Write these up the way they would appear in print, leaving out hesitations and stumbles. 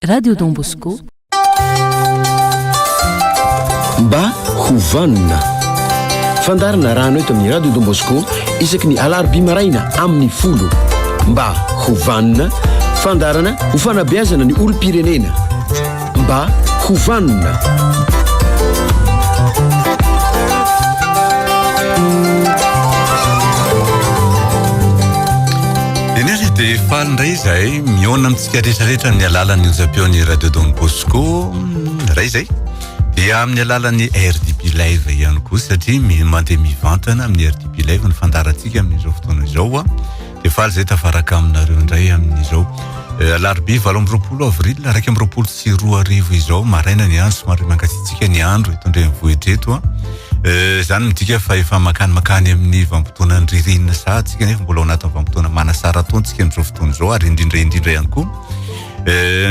Radio Don Bosco mba hovanina fandarana rano eto amin'ny Radio Don Bosco isaky ny alarobia maraina amin'ny 10 mba hovanina fandarana ho fanabeazana ny olo-pirenena mba hovanina dia falindray izay miona amintsika rehetrarehetra amin'ny alalan'ny ozapeony Radio Don Bosco ray izay dia amin'ny alalan'ny RDB live ihany koa satria mandeha mivantana amin'ny RDB live ny fandarantsika amin'izao fotoana izao dia faly izay tafaraka aminareo indray amin'izao alarobia 7 avril 2024 izao maraina ny andro somary mankatsitsika ny andro eto andrenivohitra eto zany midika fa efa makany amin'ny vanim-potoana ny ririnina satsika nefa mbola ao anatin'ny vanim-potoana manasara taontsika amin'izao fotoana izao ary indrindra ihany koa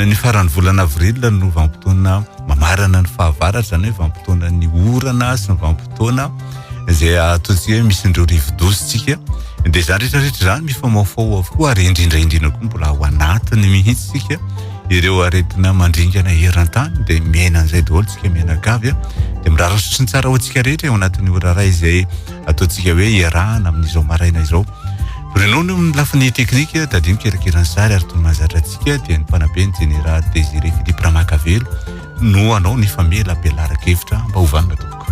ny faran'ny volana avril no vanim-potoana mamarana ny fahavaratra zany hoe vanim-potoana ny orana sy ny vanim-potoana izay ataontsika hoe misy indreo rivodositsika dia zany rehetrarehetra zany mifamaofao avokoa ary indrindra koa mbola ao anatiny mihitsysika ireo aretina mandringana heran-tany dia miaina an'izay daholo tsika mianakavy dia mirarasotry ny tsara hoantsika rehetra ao anatin'ny ora ray izay ataontsika hoe iarahana amin'izao maraina izao ronono ny lafin'ny teknika tadiny kerakirany sary ary tony mahazatra antsika dia ny mpanabe ny général Désiré Philippe Ramakavelo no anao ny famela belaraka-hevitra mba hovanina tompoko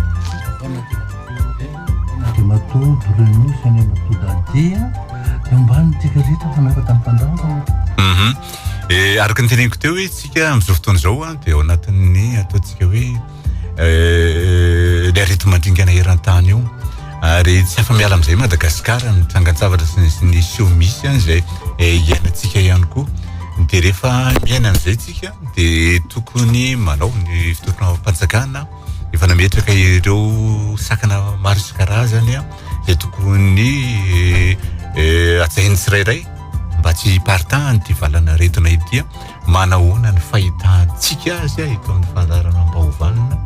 matodo reno sany matodo adia dia mbany tika rehetra fanaraka ny mpandaona araka ny teneniko teo hoe tsika amin'izao fotoana izao dia ao anatin'ny ataontsika hoe le arety mandringana heran-tany io ary tsy afa-miala amin'izay Madagasikara ny tsangantsavatra sy ny sio misy izay iainantsika ihany koa dia rehefa miaina amin'izay tsika dia tokony manao ny fitoronam-panjakana efa nametraka ireo sakana maro isan-karazany izay tokony atsainy tsirairay mba tsy partany ty valana retina ity manahoana ny fahitantsika azy eto amin'ny fandarana mba hovanina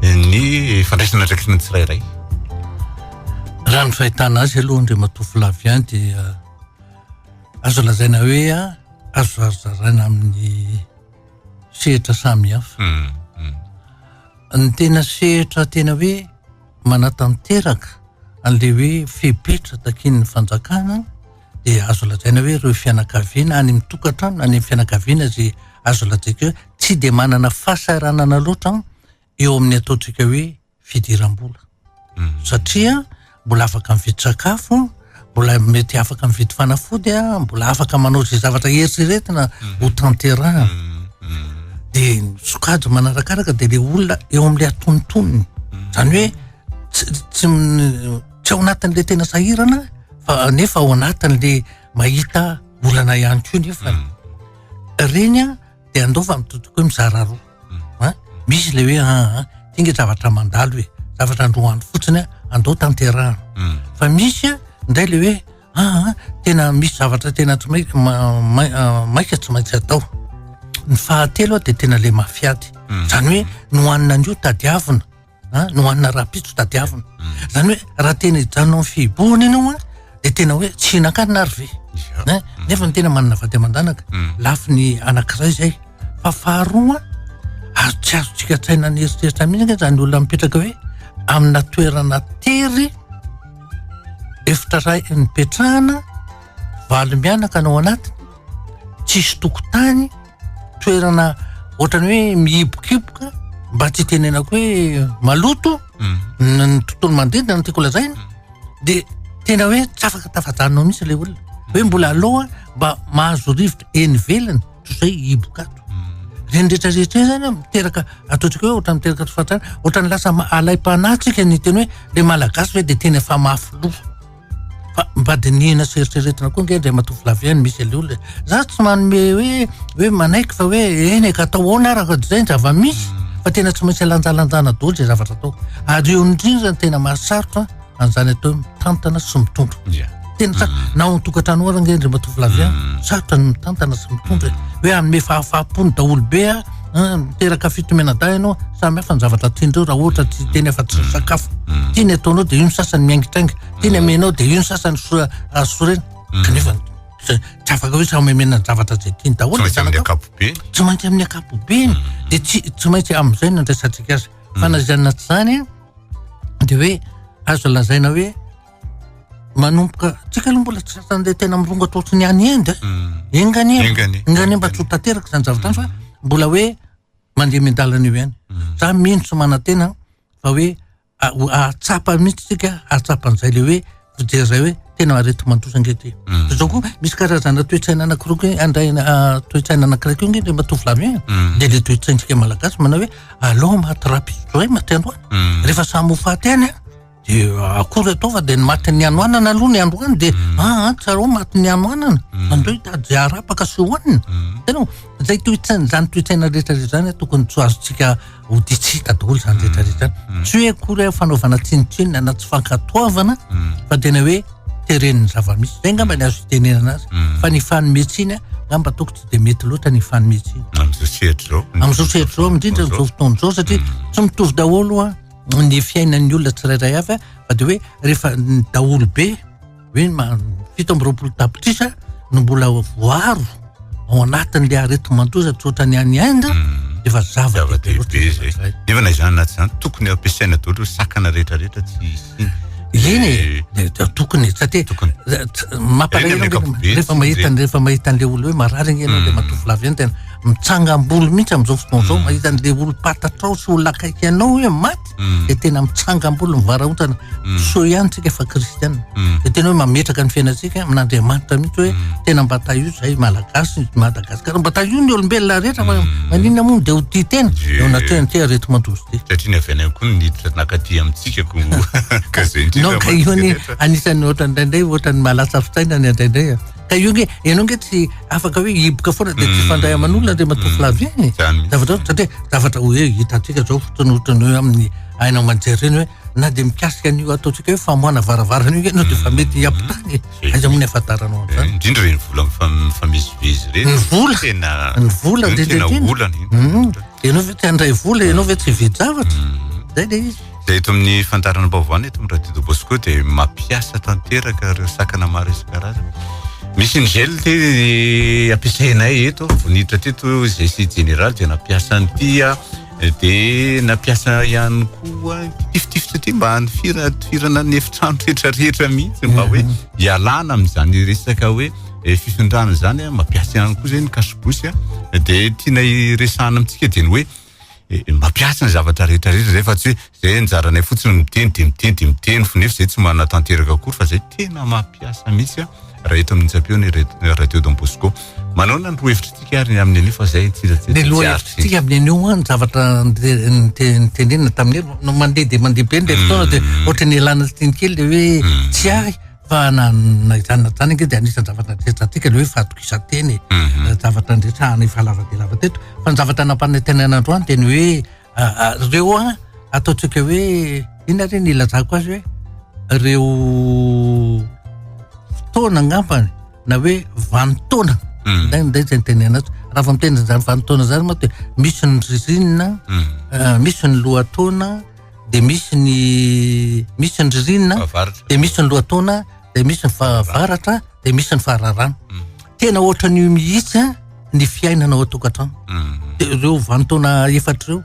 ny fandraisana andraikitra ny tsirairay raha ny fahitana azy aloha ndre matofo laviany dia azo lazaina hoe azo zaraina amin'ny sehatra samy hafa ny tena sehatra tena hoe manatanteraka an'le hoe fepetra takin'ny fanjakana dia azo lazaina hoe ireo fianakaviana any amin'ny tokantrano any amin'ny fianakaviana izay azo lazaika hoe tsy dia manana fahasaranana loatra eo amin'ny ataontsika hoe fidiram-bola satria mbola afaka mividy sakafo mbola mety afaka mividy fanafody mbola afaka manao izay zavatra eritreretina ho tanterahana dia sokajy manarakaraka dia le olona eo amin'ilay atonontonony zany hoe tsy ao anatin'ilay tena sahirana fa nefa ao anatin'ilay mahita olana ihany koa nefa reny dia andova mitotoko hoe mizara roa misy le hoe tinga zavatra mandalo hoe zavatra androany fotsiny andao tanterahana fa misy ndray le hoe tena misy zavatra tena tsy maika tsy maintsy atao ny fahatelo dia tena le mafiady zany hoe nohanina an'io tadiavina nohanina rapitso tadiavina zany hoe raha tena hijanonao fihibohana ianao dia tena hoe tsy hinan-kanina ary ve nefa ny tena manana vady aman-danaka lafi ny anankiray zay fa faharoa tsy azotsika tsaina ny eritreritra mihitsy zany olona mipetraka hoe amina toerana tery efitra ray mipetrahana valo mianaka anao anatiny tsisy tokotany toerana ohatrany hoe mihibokiboka mba tsy tenenako hoe maloto ny tontolo mandrindra no tiako lazaina dia tena hoe tsy afaka tafajanonao mihitsy ilay olona hoe mbola aloha mba mahazo rivotra eny velany toy izay hibokato reny rehetrarehetra zany miteraka ataontsika hoe ohatra miteraka tofatrana ohatra ny lasa alay-panatsika ny teny hoe le malagasy hoe dia tena efa mafoloha fa mba dia nihina seritreretina koa nge ndray matofo laviany misy le olona za tsy manome hoe manaiky fa hoe eny ka atao aona araka zay ny zava-misy fa tena tsy maintsy lanjalanjana daholo zay zavatra atao ary eo indrindra ny tena mahasarotra an'izany atao mitantana sy mitondra tena na ao nytokantrano ohatra nge ndray matofo laviany sarotra ny mitantana sy mitondra hoe amin'ny fahafahapony daholo be miteraka fitomena-day ianao samy hafa ny zavatra tiandreo raha ohatra tsy teny efa tsy sakafo tiany ataonao dia io ny sasany miangitrainga tiany amenao dia io ny sasany sorena kanefa tsy afaka hoe samy menana zavatra zay tiany daholo tsy maintsy amin'ny akapobe tsy maintsy amin'ny akapobeny de tsy maintsy am'izay nandraisantsika azy fa na zany tsy zany de hoe azo lazaina hoe manomboka tsika aloha mbola tsy sasany tena mirongatra ohatrany any enda engany mba tsy ho tanteraka zany zavatra fa mbola hoe mandeha mendalana eo ihany za mino tsy manantena fa hoe atsapa mihitsy tsika atsapan'izay le hoe fijery zay hoe tena arety mandosa ngety zao koa misy karazana toetsaina anankiroa andraina toetsaina anankiray nge de matovy de le toetsaintsika malagasy manao hoe allo maty rapide zao maty androany rehefa samy ho faty any de akory ataova de maty ny anoanana aloha ny androany de tsaro maty ny anoanana andreo hitady zay arapaka sy hoanina tena zay toetsaina zany toetsaina rehetrarehetra zany tokony tsy azontsika hoditsita daholo zany rehetrarehetra zany tsy hoe akory fanaovana tsinitsinina na tsy fankatoavana fa tena hoe tereniny zava-misy zay ngamba ny azo itenenana azy fa ny fanometsiny ngamba toko tsy de mety loatra ny fanometsiny am'izao sehatry zao indrindra am'izao fotoana zao satria tsy mitovy daholo ny fiainan'ny olona tsirairay avy fa de hoe rehefa daholo be hoe fito amby roapolo tapitrisa no mbola voaro ao anatin'le arety mandoza tsy ohatra ny any enda efa zava-dehibe zay nefa na izany anaty zany tokony ampiasaina daholo sakana rehetrarehetra tsy eny tokony satria rehefa mahita an'le olo hoe marary iny ianao de matovy lavy any tena mitsangam-bolo mihitsy am'izao fotoana zao mahita an'le olo patatrao sy olo akaiky anao hoe maty de tena mitsangam-bolo mivarahontana so ihany tsika fa kristiana de tena hoe mametraka ny fiainatsika amin'Andriamanitra mihitsy hoe tena mba taio zay malagasy Madagasikara mba taio ny olombelona rehetra fa maninona moa de ho tia tena eo anatrehany ty arety mandozy ty satria ny avy any koa niditra nakaty amintsika ko ka zay non ka io ny anisan'ny ohatra indraindray ohatra ny mahalasa fitsaina ny indraindray ka io nge ianao nge tsy afaka hoe hiboka foana de tsy fandray aman'olona de matovy lavy eny zavatra satria zavatra hoe hitantsika zao fotsiny ohatrany hoe amin'ny ainao manjery reny hoe na de mikasika an'io ataontsika hoe famoana varavarana io enao de fa mety hiampitany aiza moa ny afantaranao an'izany indrindra reny vola mifamezivezy reny ny vola ianao ve tsy handray vola ianao ve tsy hividy zavatra zay le izy zay eto amin'ny fantarana baovany eto amin'ny Radio Bosco de mampiasa tanteraka reo sakana maro isan-karazany misy ny gel ty ampiasainay eto voniditra teto zay sy général de nampiasa an'tya de nampiasa ihany koa tifitifotra ty mba hanifirana ny efitrano rehetrarehetra mihitsy mba hoe hialana am'izany resaka hoe fifindrana zany mampiasa ihany koa zay ny kasibosy de tiana iresahana amitsika de ny hoe mampiasa ny zavatra rehetrarehetra zay fa tsy hoe zay nijaranay fotsiny miteny fonefa zay tsy manatanteraka akory fa zay tena mampiasa mihitsy raha eto amin'ny tsapeo ny Radio Don Bosco manao na rohevitrytsika ary amin'ny anio fa zay ny lohevitrytsika amin'ny anio ny zavatra nitenenina tamin'elo no mandeha de mandeha be nle fotoana de ohatra ny elana tiny kely le hoe tsy ahy fa naizany nge de anisan'ny zavatra ndretratsika le hoe fahatokisanteny zavatra ndretrahana ifalavatelava teto fa ny zavatra nampanantenana androany de ny hoe reo ataotsika hoe ina reny ilazako azy hoe reo fotoana ngambany na hoe vanimpotoana nday zay nytenena azy raha fa mitendry zany vanimpotoana zany moa de misy ny ririnina misy ny lohataona de misy ny ririnina de misy ny lohataona de misy ny fahavaratra de misy ny fahararana tena ohatran'io mihitsy ny fiainana ao atokantrano reo vanimpotoana efatra reo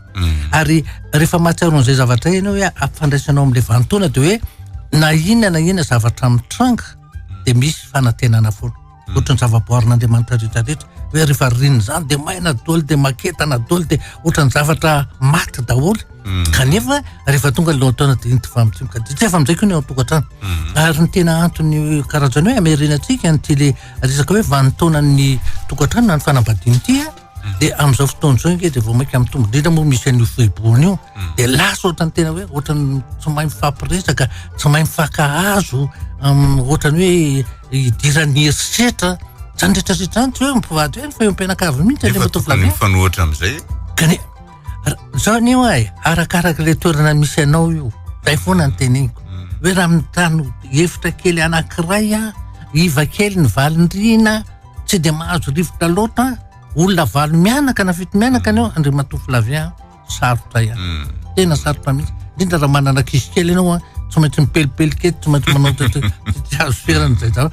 ary rehefa mahatsiaro an'izay zavatra ianao hoe ampifandraisanao am'le vanimpotoana de hoe na inona zavatra mitranga de misy fanantenana foana ohatrany zavaboarin'Andriamanitra rehetrarehetra hoe rehefa rinina zany de maina daholo de maketana daholo de ohatrany zavatra maty daholo kanefa rehefa tonga ny lohataona de iny ty famitsimoka de tsy efa amizay koa ny ao tokantrano ary ny tena antony karazany hoe amerinatsika ny ty le resaka hoe vanimpotoanan'ny tokantrano na ny fanambadiany ty de am'izao fotoana zao nge de vao mainka mitombo indrindra moa misy an'io fiboana io de lasa ohatrany tena hoe ohatrany tsy mahay mifampiresaka tsy mahay mifankahazo ohatrany hoe idirany eritreritra zany rehetrarehetra zany tsy hoe mipivady hoe fa eo am-pianakavy mihitsy le matovy mifanohitra am'izay kane zao anio arakaraka le toerana misy anao io zay foana ny teneniko hoe raha mitano efitra kely anankiray iva kely ny valindrina tsy de mahazo rivotra loatra olona valo mianaka na fito mianaka anao andre matofy lavia sarotra ihany tena sarotra mihitsy indrindra raha manana ankizy kely ianao tsy maintsy mipelipelika eto tsy maintsy manao tsy azo ferana zay zava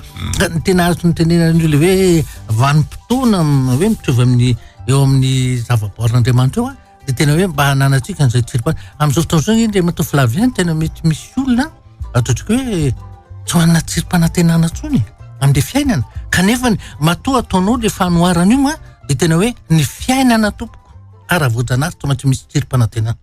ny tena azo ny tenenan'io le hoe vanim-potoana hoe mitovy amin'ny eo amin'ny zavaboarin'Andriamanitra eo de tena hoe mba hananatsika an'izay tsiripana amin'izao fotoana zao indray matoa Flavian tena mety misy olona ataontsika hoe tsy manana tsirim-panantenana tsony amin'le fiainana kanefa matoa ataonao le fanoharana io de tena hoe ny fiainana tompoko ara-voajanahary tsy maintsy misy tsirim-panantenana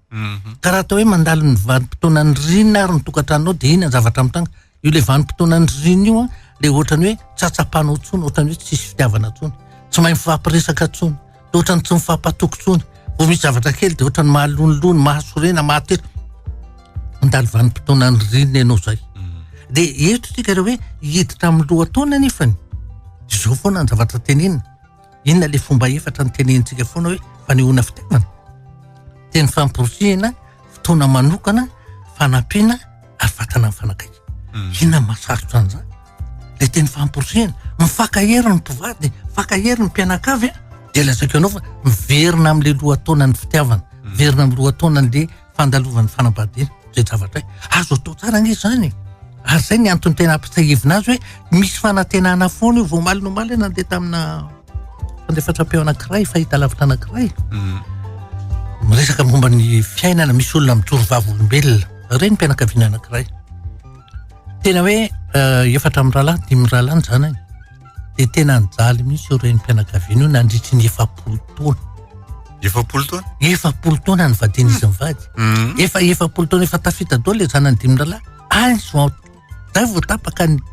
karaha atao hoe mandalo ny vanim-potoana ny rinina ary ny tokantranonao de ina ny zavatra mitanga io le vanim-potoana ny rinina io le ohatrany hoe tsatsapanao tsony ohatrany hoe tsisy fitiavana tsony tsy mahay mifampiresaka tsony de ohatrany tsy mifampatoko tsony vo misy zavatra kely de ohatrany mahalonilony mahasorena mahatera mandalo vanim-potoana ny rinina ianao zay de eto tsika raha hoe hiditra amin'ny lohataona nefany izao foana ny zavatra tenenina inona le fomba efatra ny tenenitsika foana hoe fanehoana fitiavana teny famporosiana fotoana manokana fanampiana ary vatana ny fanakaiky inona mahasarotra an'izany le teny famporosiana mifakahery ny mpivady mifakahery ny mpianakavy de lazako ianao fa miverina amin'le lohataona ny fitiavana miverina amin'ny lohataona n'le fandalovany fanambadiana zay zavatra azo atao tsara an'izy zany ary zay ny antony tena ampitsahivina azy hoe misy fanantenana foana io vao maly no maly nandeha tamina fandefatra-peo anankiray fahita lavitra anankiray miresaka momba ny fiainana misy olona mijoro vavolombelona reny mpianakaviana anankiray tena hoe efatra amin'ny rahalahy dimy rahalahy zany de tena nijaly misy eo reny mpianakaviana io nandritry ny 70 taona 70 taona ny vadian'izy mivady efa 70 taona efa tafita daholo le zanany dimy rahalahy azo zay vao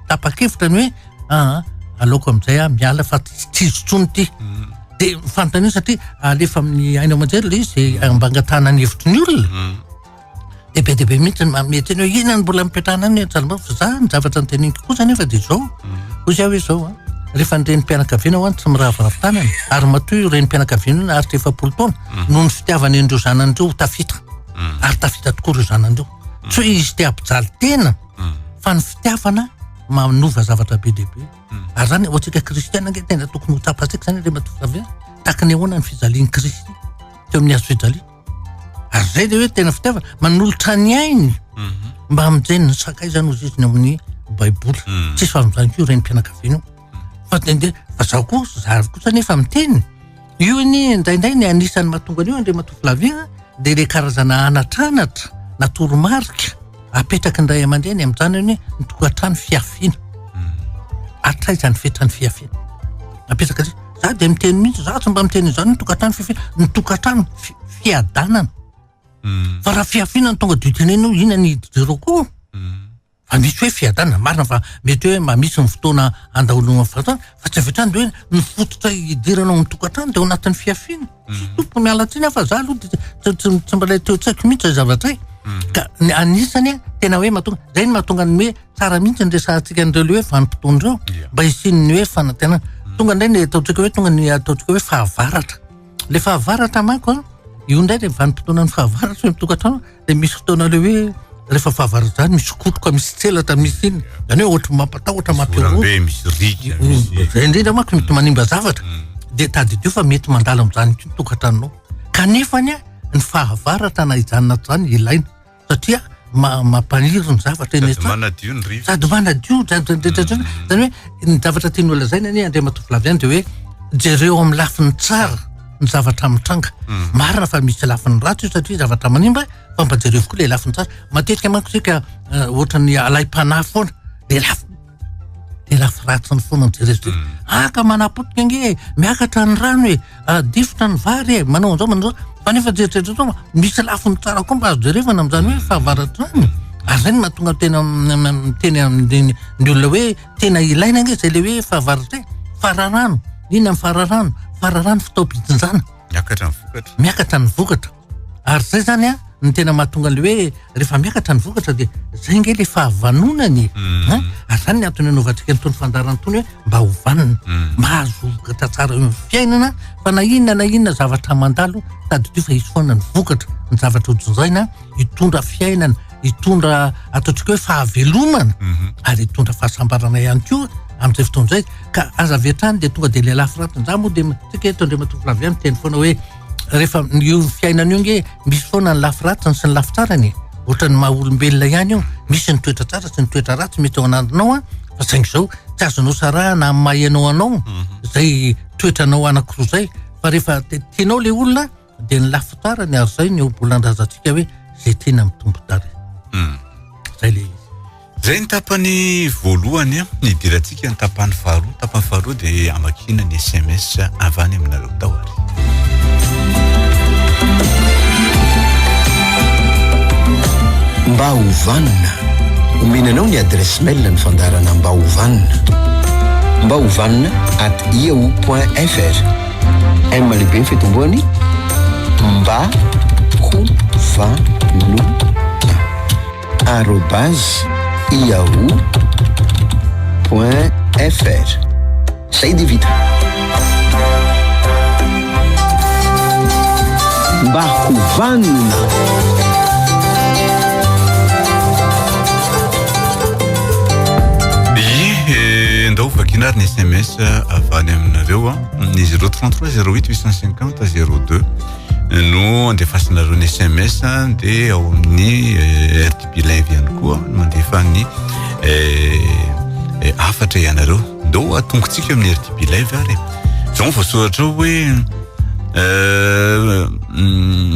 tapakevitra ny hoe aleoko amin'izay miala fa tsy izotsony ty de fanontaniana satria alefa amin'ny aina aman-jery le izy ambangatahana ny hevitry ny olona de be dehibe mihitsy mety hoe inona mbola mipetrahana ny jalomao fa za ny zavatra ny teneniko kosa nefa de zao ozy aho hoe zao rehefa nireny mpianakaviana hoany tsy mirahavaravitany ary matoa reny mpianakaviana na ary 70 taona noho ny fitiavany andreo zanandreo tafita ary tafita tokoa reo zanandreo tsy hoe izy te hampijaly tena fa ny fitiavana manova zavatra be dehibe ary zany ohatsika kristiana nge tena tokony ho tsapatsika zany le matofaravia takany ahoana ny fijalian'ny Kristy teo amin'ny azo fijaliana ary zay le hoe tena fitiavana manolotra ny ainy mba amin'izay ny sakaizany oziziny amin'ny baiboly tsisy favonjaniko io reny mpianakaviana fa zaho kosa nefa miteny io ny indraindray ny anisany mahatonga an'io andre Flavia de le karazana anatranatra natoromarika apetraka ndray aman-dreny amin'izany hoe nitokantrano fiafiana atraizany fetrany fiafiana apetraka za de miteny mihitsy za tsy mba miteny izany nitokantrano fiafiana nitokantrano fiadanana fa raha fiafiana ny tonga de tenenao ina ny hidijero koa fa misy hoe fiadanana marina fa mety hoe misy ny fotoana andaholona fatana fa tsy avetrany de hoe nifototra hidiranao nitokantrano de ao anatin'ny fiafiana tsy tompo mialatsiny fa za aloha tsy mbola teo tsaiko mihitsy zavatsay ka anisany tena hoe mahatonga zay ny mahatonga ny hoe tsara mihitsy ny resahantsika an'ireo le hoe vanim-potoan'ireo mba hisin'ny hoe fanantenana tonga indray ny ataontsika hoe tonga ny ataontsika hoe fahavaratra le fahavaratra manko io indray le vanim-potoana ny fahavaratra hoe mitokantrano de misy fotoana le hoe rehefa fahavaratra zany misy kotroka misy tselatra misy iny zany hoe ohatra mampatahotra mampirobe misy rika zay indrindra manko mety manimba zavatra de tadidio fa mety mandala amin'izany tokantranonao kanefany ny fahavaratra na hijanona zany ilaina satria mampaniry ny zavatra eny sady manadio zany hoe ny zavatra tiany olona zay nany Andriamatoa Flavian de hoe jereo amin'ny lafiny tsara ny zavatra mitranga marina fa misy lafiny ratsy io satria zavatra manimba fa mba jereo koa le lafiny tsara matetika manko sika ohatra ny alay-panahy foana le lafy ratsy ny foana jereo ka manapotika nge miakatra ny rano difotra ny vary manao an'izao fa nefa jeritreritro misy lafiny tsara koa mba azo jerevana amin'izany hoe fahavaratra any ary zay ny mahatonga teny amin'ny olona hoe tena ilaina nge zay le hoe fahavaratra fararano inona ny fararano fitaobidinjana miakatra ny vokatra ary zay zany ny tena mahatonga le hoe rehefa miakatra ny vokatra de zay nge le fahavanonany ary zany ny antony anaovantsika nytony fandarana tony hoe mba hovanina mba azo vokatra tsara eo fiainana fa na inona zavatra mandalo tadidio fa isy foana ny vokatra ny zavatra hojonjaina hitondra fiainana hitondra ataontsika hoe fahavelomana ary hitondra fahasambarana ihany koa amin'izay fotoan'izay ka aza vetrany de tonga de le lafiratsy za moa de tsika eto Andriamatoa Flavia miteny foana hoe rehefa io fiainana io nge misy foana ny lafiratsiny sy ny lafitsarany ohatra ny maha olombelona ihany io misy ny toetra tsara sy ny toetra ratsy mety ao anatrinao fa saingy zao tsy azonao sarahana amin'ny mahaenao anao zay toetranao anankiroa zay fa rehefa tianao le olona dia ny lafo tsara ny ary zay ny obolan-drazantsika hoe zay tena mitombo tary zay le zay ny tapany voalohany ny dirantsika ny tapany faharoa dia amakina ny SMS avany aminareo tahoary mba hovanina omenanao ny adresse mail ny fandarana mba hovanina @yahoo.fr m lehibe ny fitomboany mba hovanina @yahoo.fr zay dia vita mba hovanina ndao vakinary ny SMS avany aminareo ny 033 08 850 02 no andefasinareo ny SMS dia ao amin'ny RTP live ihany koa mandefa ny afatra ianareo ndao atongotsika amin'ny RTP live ary zao voasoratra hoe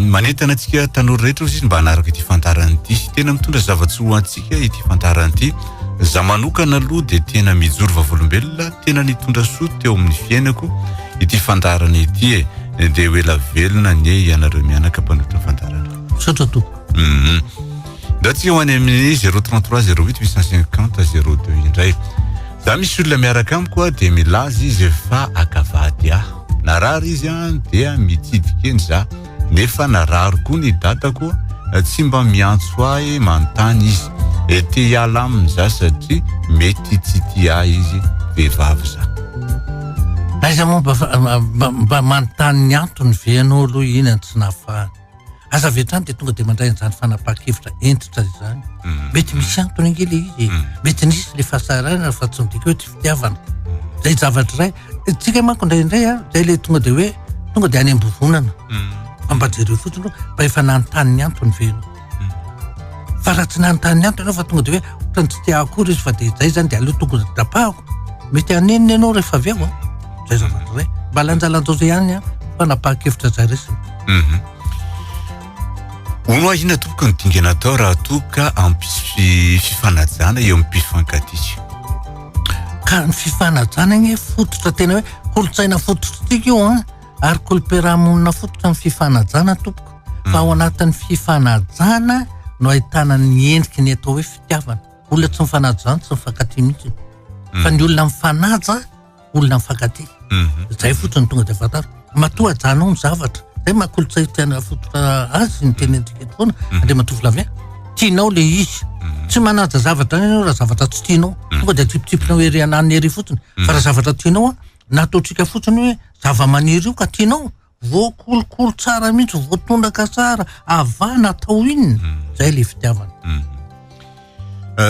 manentana antsika tanora rehetra izy mba hanaraka ity fantarany ity tena mitondra zava-tsy ho antsika ity fantarany ity za manokana aloha dia tena mijoro vavolombelona tena nitondra soa teo amin'ny fiainako ity fantarana ity dia hoela velona ny ianareo mianaka mpanotra fantarana sotra toko da tsika hoany amin'ny 033 08 850 02 indray za misy olona miaraka amiko dia milaza izy efa akavady narary izy dia mitsidikeny za nefa narary koa ny datako tsy mba miantso ahy manontany izy te hiala aminy za satria mety tsy tia izy vehivavy za aiza moa mba manontany ny antony ve anao aloha iny tsy nahafahany aza vetrany dia tonga dia mandray an'izany fanapa-kevitra entitra izany mety misy antony angely izy mety nisy le fahasarana fa tsy midika hoe tsy fitiavana zay zavatra iray tsika manko indraindray zay le tonga dia hoe tonga dia any ambovonana ambajereo fotsiny mba efa nanontany ny antony venao fa raha tsy nanontany ny antony fa tonga dia hoe ohatrany tsy tia akory izy fa dia zay zany dia aloha tonga dia tapahako mety aneniny ianao rehefa avy eo zay zavatra iray mba lanjalanjao zay ihany fa napahakevitra zay resiny ono ina toboka ny dingana atao raha toka ampisy fifanajana eo amin'ny mpifankatisy ka ny fifanajana gne fototra tena hoe kolotsaina fototra tika io ary koloperamonina fototra ny fifanajana tompoko fa ao anatin'ny fifanajana no ahitana ny endriky ny atao hoe fitiavana olona tsy mifanajana tsy mifankaty mihitsy fa ny olona mifanaja olona mifankaty zay fotsiny tonga dia fataro matoa ajanao ny zavatra zay mahakolotsaina tiana fototra azy ny teny endrika eto foana andre matovy lavia tianao le izy tsy manaja zavatra any ianao raha zavatra tsy tianao tonga dia tsipitsipinao ery anany ery fotsiny fa raha zavatra tianao nataotsika fotsiny hoe zava-maniry io ka tianao voakolokolo tsara mihitsy voatondraka tsara avana atao iny zay le fitiavana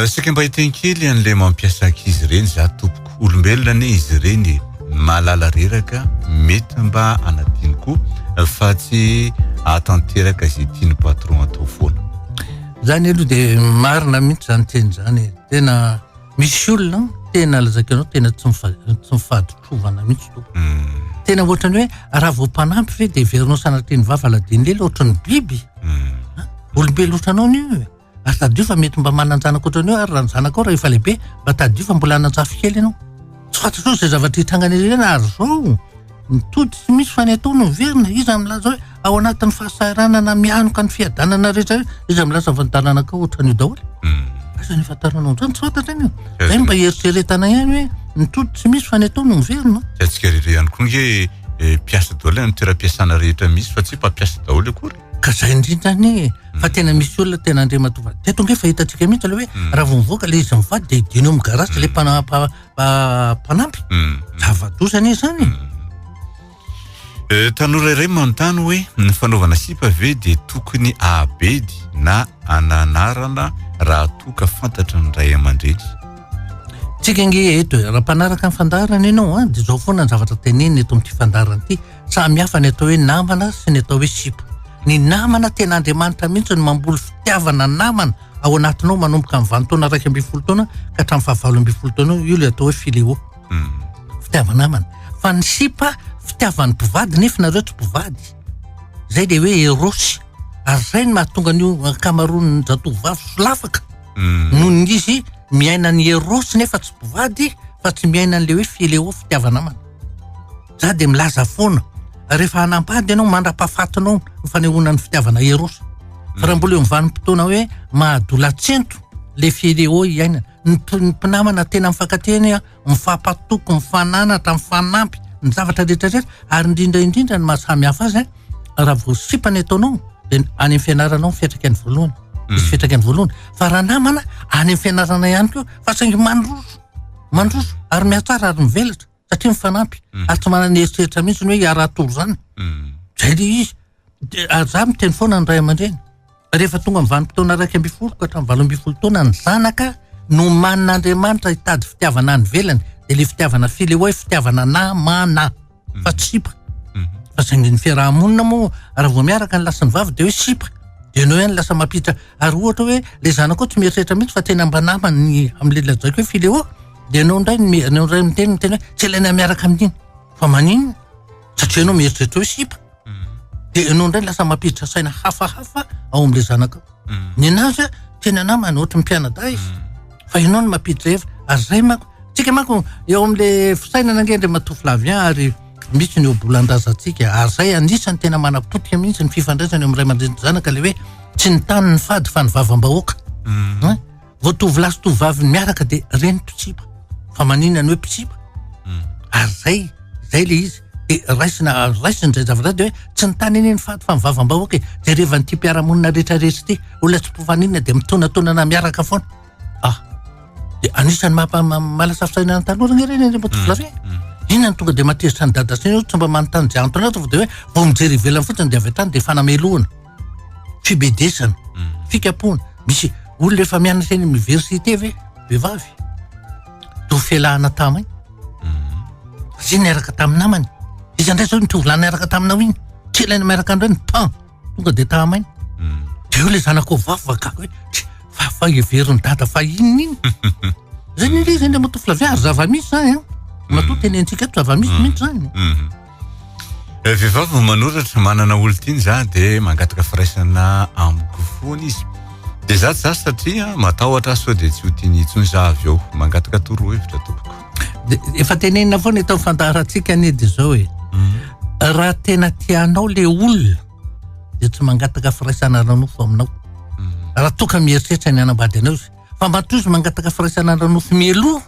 sika mba hitenkely an'le mampiasa ankizy ireny za tompoko olombelona ane izy ireny malala reraka mety mba anadiniko fa tsy atanteraka zay tiany patron atao foana zany aloha dia marina mihitsy zany teny zany tena misy olona tena lazaka anao tena tsy mifaditrovana mihitsy to tena ohatrany hoe raha voapanampy ve dia verinao sanateny vavaladiany lely ohatrany biby olombelo ohatranao nio ary tadio fa mety mba mananjanaka ohatran'io ary raha ny zanakao raha efa lehibe mba tadio fa mbola nanjafy kely ianao tsy fantatro zay zavatra hitrangana ireny ary zao mitody tsy misy fa ny atao no verina izy amilaza hoe ao anatin'ny fahasaranana mianoka ny fiadanana rehetra izy amilaza fantaranaka ohatran'io daholy asa ny fataranao zany tsy fantatra iny io zay mba eritreretana ihany hoe mitody tsy misy fa ny atao no verina atsika rehetra ihany koa nge piasa daholy ny toeram-piasana rehetra misy fa tsy mpampiasa daholy akory ka zay indrindrany fa tena misy olona tena andre matova teto nge fa hitantsika mihitsy le hoe raha vomivoaka le izy mivady dia idinao migarasy le mpanampy zavadosany izy zany tanora iray manontany hoe ny fanaovana sipa ve dia tokony abedy na ananarana raha toka fantatra ny ray aman-dreny tsika nge eto raha mpanaraka ny fandarana ianao dia zao foana ny zavatra teneniny eto amin'ity fandarana ity samy hafa ny atao hoe namana sy ny atao hoe sipa ny namana tena Andriamanitra mihitsy no mamboly fitiavana namana ao anatinao manomboka amin'ny 20 taona 12 taona ka hatramin'ny 19 taona io le atao hoe filéo fitiavana namana fa ny sipa fitiavan'ny mpivady nefa nareo tsy mpivady zay le hoe erosy ary zay ny mahatonga an'io ankamaroan'ny zatovovavy solafaka noho ny izy miaina ny erosy nefa tsy mpivady fa tsy miaina an'le hoe filéo fitiavana namana za de milaza foana rehefa hanampady ianao mandra-pahafatinao ny fanehoana ny fitiavana erosy fa raha mbola eo mivanim-potoana hoe mahadolatsento le filéo iainana ny mpinamana tena mifankateny mifampatoko mifananatra mifanampy ny zavatra rehetrarehetra ary indrindra ny mahasamy hafa azy raha vao sipany ataonao de any amin'ny fianaranao fiatraikany voalohany izy fiatraikany voalohany fa raha namana any amin'ny fianarana ihany koa fa saingy mandroso ary mihatsara ary mivelatra satria mifanampy ary tsy manana eritreritra mihitsy ny hoe hiara-toro zany zay le izy za miteny foana ny ray aman-dreny rehefa tonga amin'ny vanim-potoana 12 ka hatramin'ny 20 taona ny zanaka no manin'Andriamanitra hitady fitiavana any velany de le fitiavana filéo fitiavana namana fa tsy sipa fa saingy ny fiarahamonina moa raha vao miaraka ny lasa ny vavy de hoe sipa de nao ihany lasa mampiditra ary ohatra hoe le zanako tsy mieritreritra mihitsy fa tena mba namany amin'le lazaiko hoe filéo de anao ndray miteny hoe tsy ilaina miaraka amin'iny fa maninona satria anao mieritreritra hoe sipa de anao ndray lasa mampiditra saina hafahafa ao amin'le zanaka ny anazy tena namana ohatra mpianada izy fa ianao no mampiditra hevitra ary zay mako tsika mako eo amin'le fisainana angendry matoflavien ary misy ny obolan-drazantsika ary zay anisany tena manapotika mihitsy ny fifandraisana eo amin'ny ray aman-dreny zanaka le hoe tsy ny tany ny fady fa ny vavam-bahoaka vao tovolahy sy tovovavy miaraka de reny mpisipa fa maninona ny hoe mpisipa ary zay le izy de raisiny zay zavatra de hoe tsy ny tany eny ny fady fa ny vavam-bahoaka de rehefa nyty mpiaramonina rehetrarehetra ty olona tsy mpofaninona de mitonatonana miaraka foana de anisany malasa fisainana ny tanora reny matovolavy inona ny tonga de matetritra ny dada sy tsy mba manontany zay antony anazy de hoe vao mijery ivelany fotsiny de avy hatrany de fanamelohana fibedesana fikapoana misy olona rehefa mianatra eny université ve vehivavy do fialahana tamany izy niaraka tamin'ny namany izy andray zao nitovolahy niaraka taminao iny tsy ilaina miaraka andray ny pan tonga de tamany de eo le zanako vavy vakako hoe fa everiny dada fa inona iny zay nile zay ndre matoflavy ary zava-misy zany mato tenentsika eto zava-misy mihitsy zany vehivavy manoratra manana olotiny za de mangataka firaisana amiko foana izy de za tsy zasy satria matahotra so de tsy ho tiany itsony za avy eo mangataka toroa hevitra tompoko efa tenenina foana itao fantaratsika ny de zao hoe raha tena tianao le olona de tsy mangataka firaisana ranofo aminao raha toka mieritreritra ny anambady anao izy fa matozy mangataka firaisana ranofo mieloha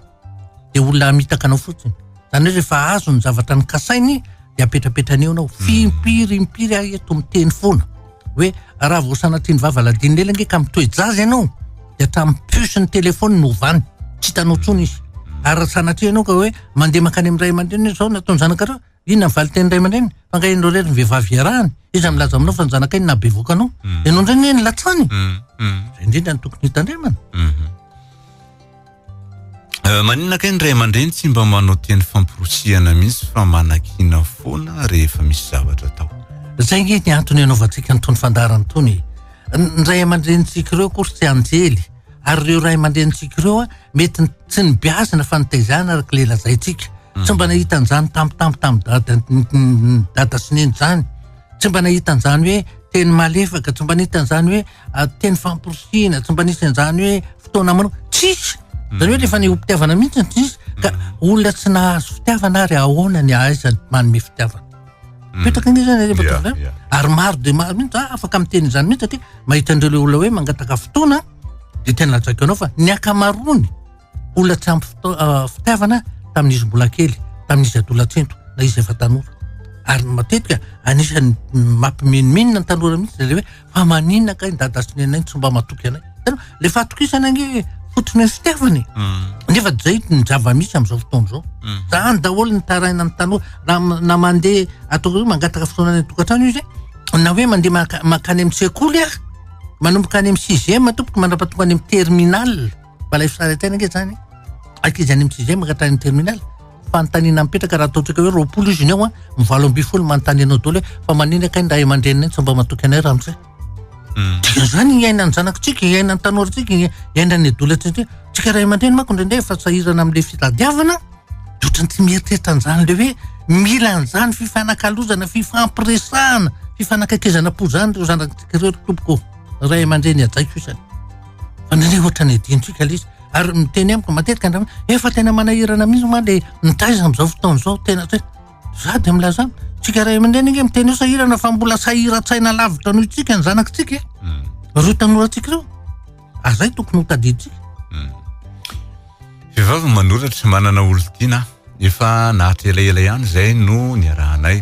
de olona amitaka anao fotsiny zany hoe rehefa azo ny zavatra ny kasainy de apetrapetrany eo anao fimpirimpiry ahy eto miteny foana hoe raha vao sanatria ny vavaladiny lela nge ka mitoejazy ianao de hatramin'ny puce ny telefony no vany tsy hitanao tsony izy ary sanatria ianao ka hoe mandeha makany amin'ny ray aman-dreny zao nataony zanakareo inona ny valiteny ray aman-dreny fangainao rery ny vehivavy iarahany izy milaza aminao fa ny zanaka iny nabevokanao ianao ndray ny eny latsany zay indrindra ny tokony hitandremana maninona kay ny ray aman-dreny tsy mba manao teny famporosiana mihitsy fa manakina foana rehefa misy zavatra tao zay nge ny antony anaovantsika nytony fandarany tony ny ray aman-drenitsika ireo kory tsy anjely ary reo ray aman-drenitsika ireo mety tsy ny biazina fa nitaizana araka le lazaitsika tsy mba nahitan'izany tampotampo tamin'ny dada sy neny zany tsy mba nahitan'izany hoe teny malefaka tsy mba nahitan'izany hoe teny famporosiana tsy mba nisan'izany hoe fotoana manao tsisy zany hoe rehefa ny mpitiavana mihitsy tsisy ka olona tsy nahazo fitiavana ary ahoana ny aizany manome fitiavana petraka nge zany ary maro de maro mihitsy afaka miteny izany mihitsy satria mahita andreo le olona hoe mangataka fotoana de tena lazaiko anao fa ny akamarony olona tsy ampy fitiavana tamin'izy mbola kely tamin'izy adolatsento na izy efa tanora ary matetika anisany mampimenomenina ny tanora mihitsy le hoe fa maninona ka ny dada sy ny anay tsy mba matoky anay le fahatokisana nge fotony ny fitiavany nefa zay ny zava-misy am'izao fotoana zao zany daholo ny taraina ny tanora na mandeha ataoko hoe mangataka fotoana ny tokantrano izy na hoe mandeha makany amin'ny sekoly manomboka any amin'ny 6e tompoko mandrapatonga any amin'ny terminal mbalay fisaritena nge zany akizy any amin'ny 6e mankatrany amin'ny terminal fanontaniana mipetraka raha ataotsika hoe 20 izy ny ao mivalo amby folo manontany anao daholo hoe fa maninona kay ny ray aman-drenina tsy mba matoky anay raha am'zay Dikan'izany iainany zanakitsika, iainany tanoratsika, iainany adolatsika. Tsika ray aman-dreny manko indraindray efa sahirana amin'ilay fitadiavana, ohatrany tsy mieritreritra an'izany le hoe mila an'izany fifanakalozana, fifampiresahana, fifanakaikezana po zany reo zanakitsika ireo tompoko ray aman-dreny ajaiko isany. Fa nindray ohatrany adintsika le izy. Ary miteny amiko matetika andrama efa tena manahirana mihitsy ma le nitaiza am'izao fotoana izao tena za de milaza tsika ray aman-dreny ige miteny eo sahirana fa mbola sahiran-tsaina lavitra noho itsika ny zanakitsika reo tanoratsika reo azay tokony ho tadiditsika. Vehivavy manoratra manana olo-tiana efa nahatra elaela ihany zay no niarahanay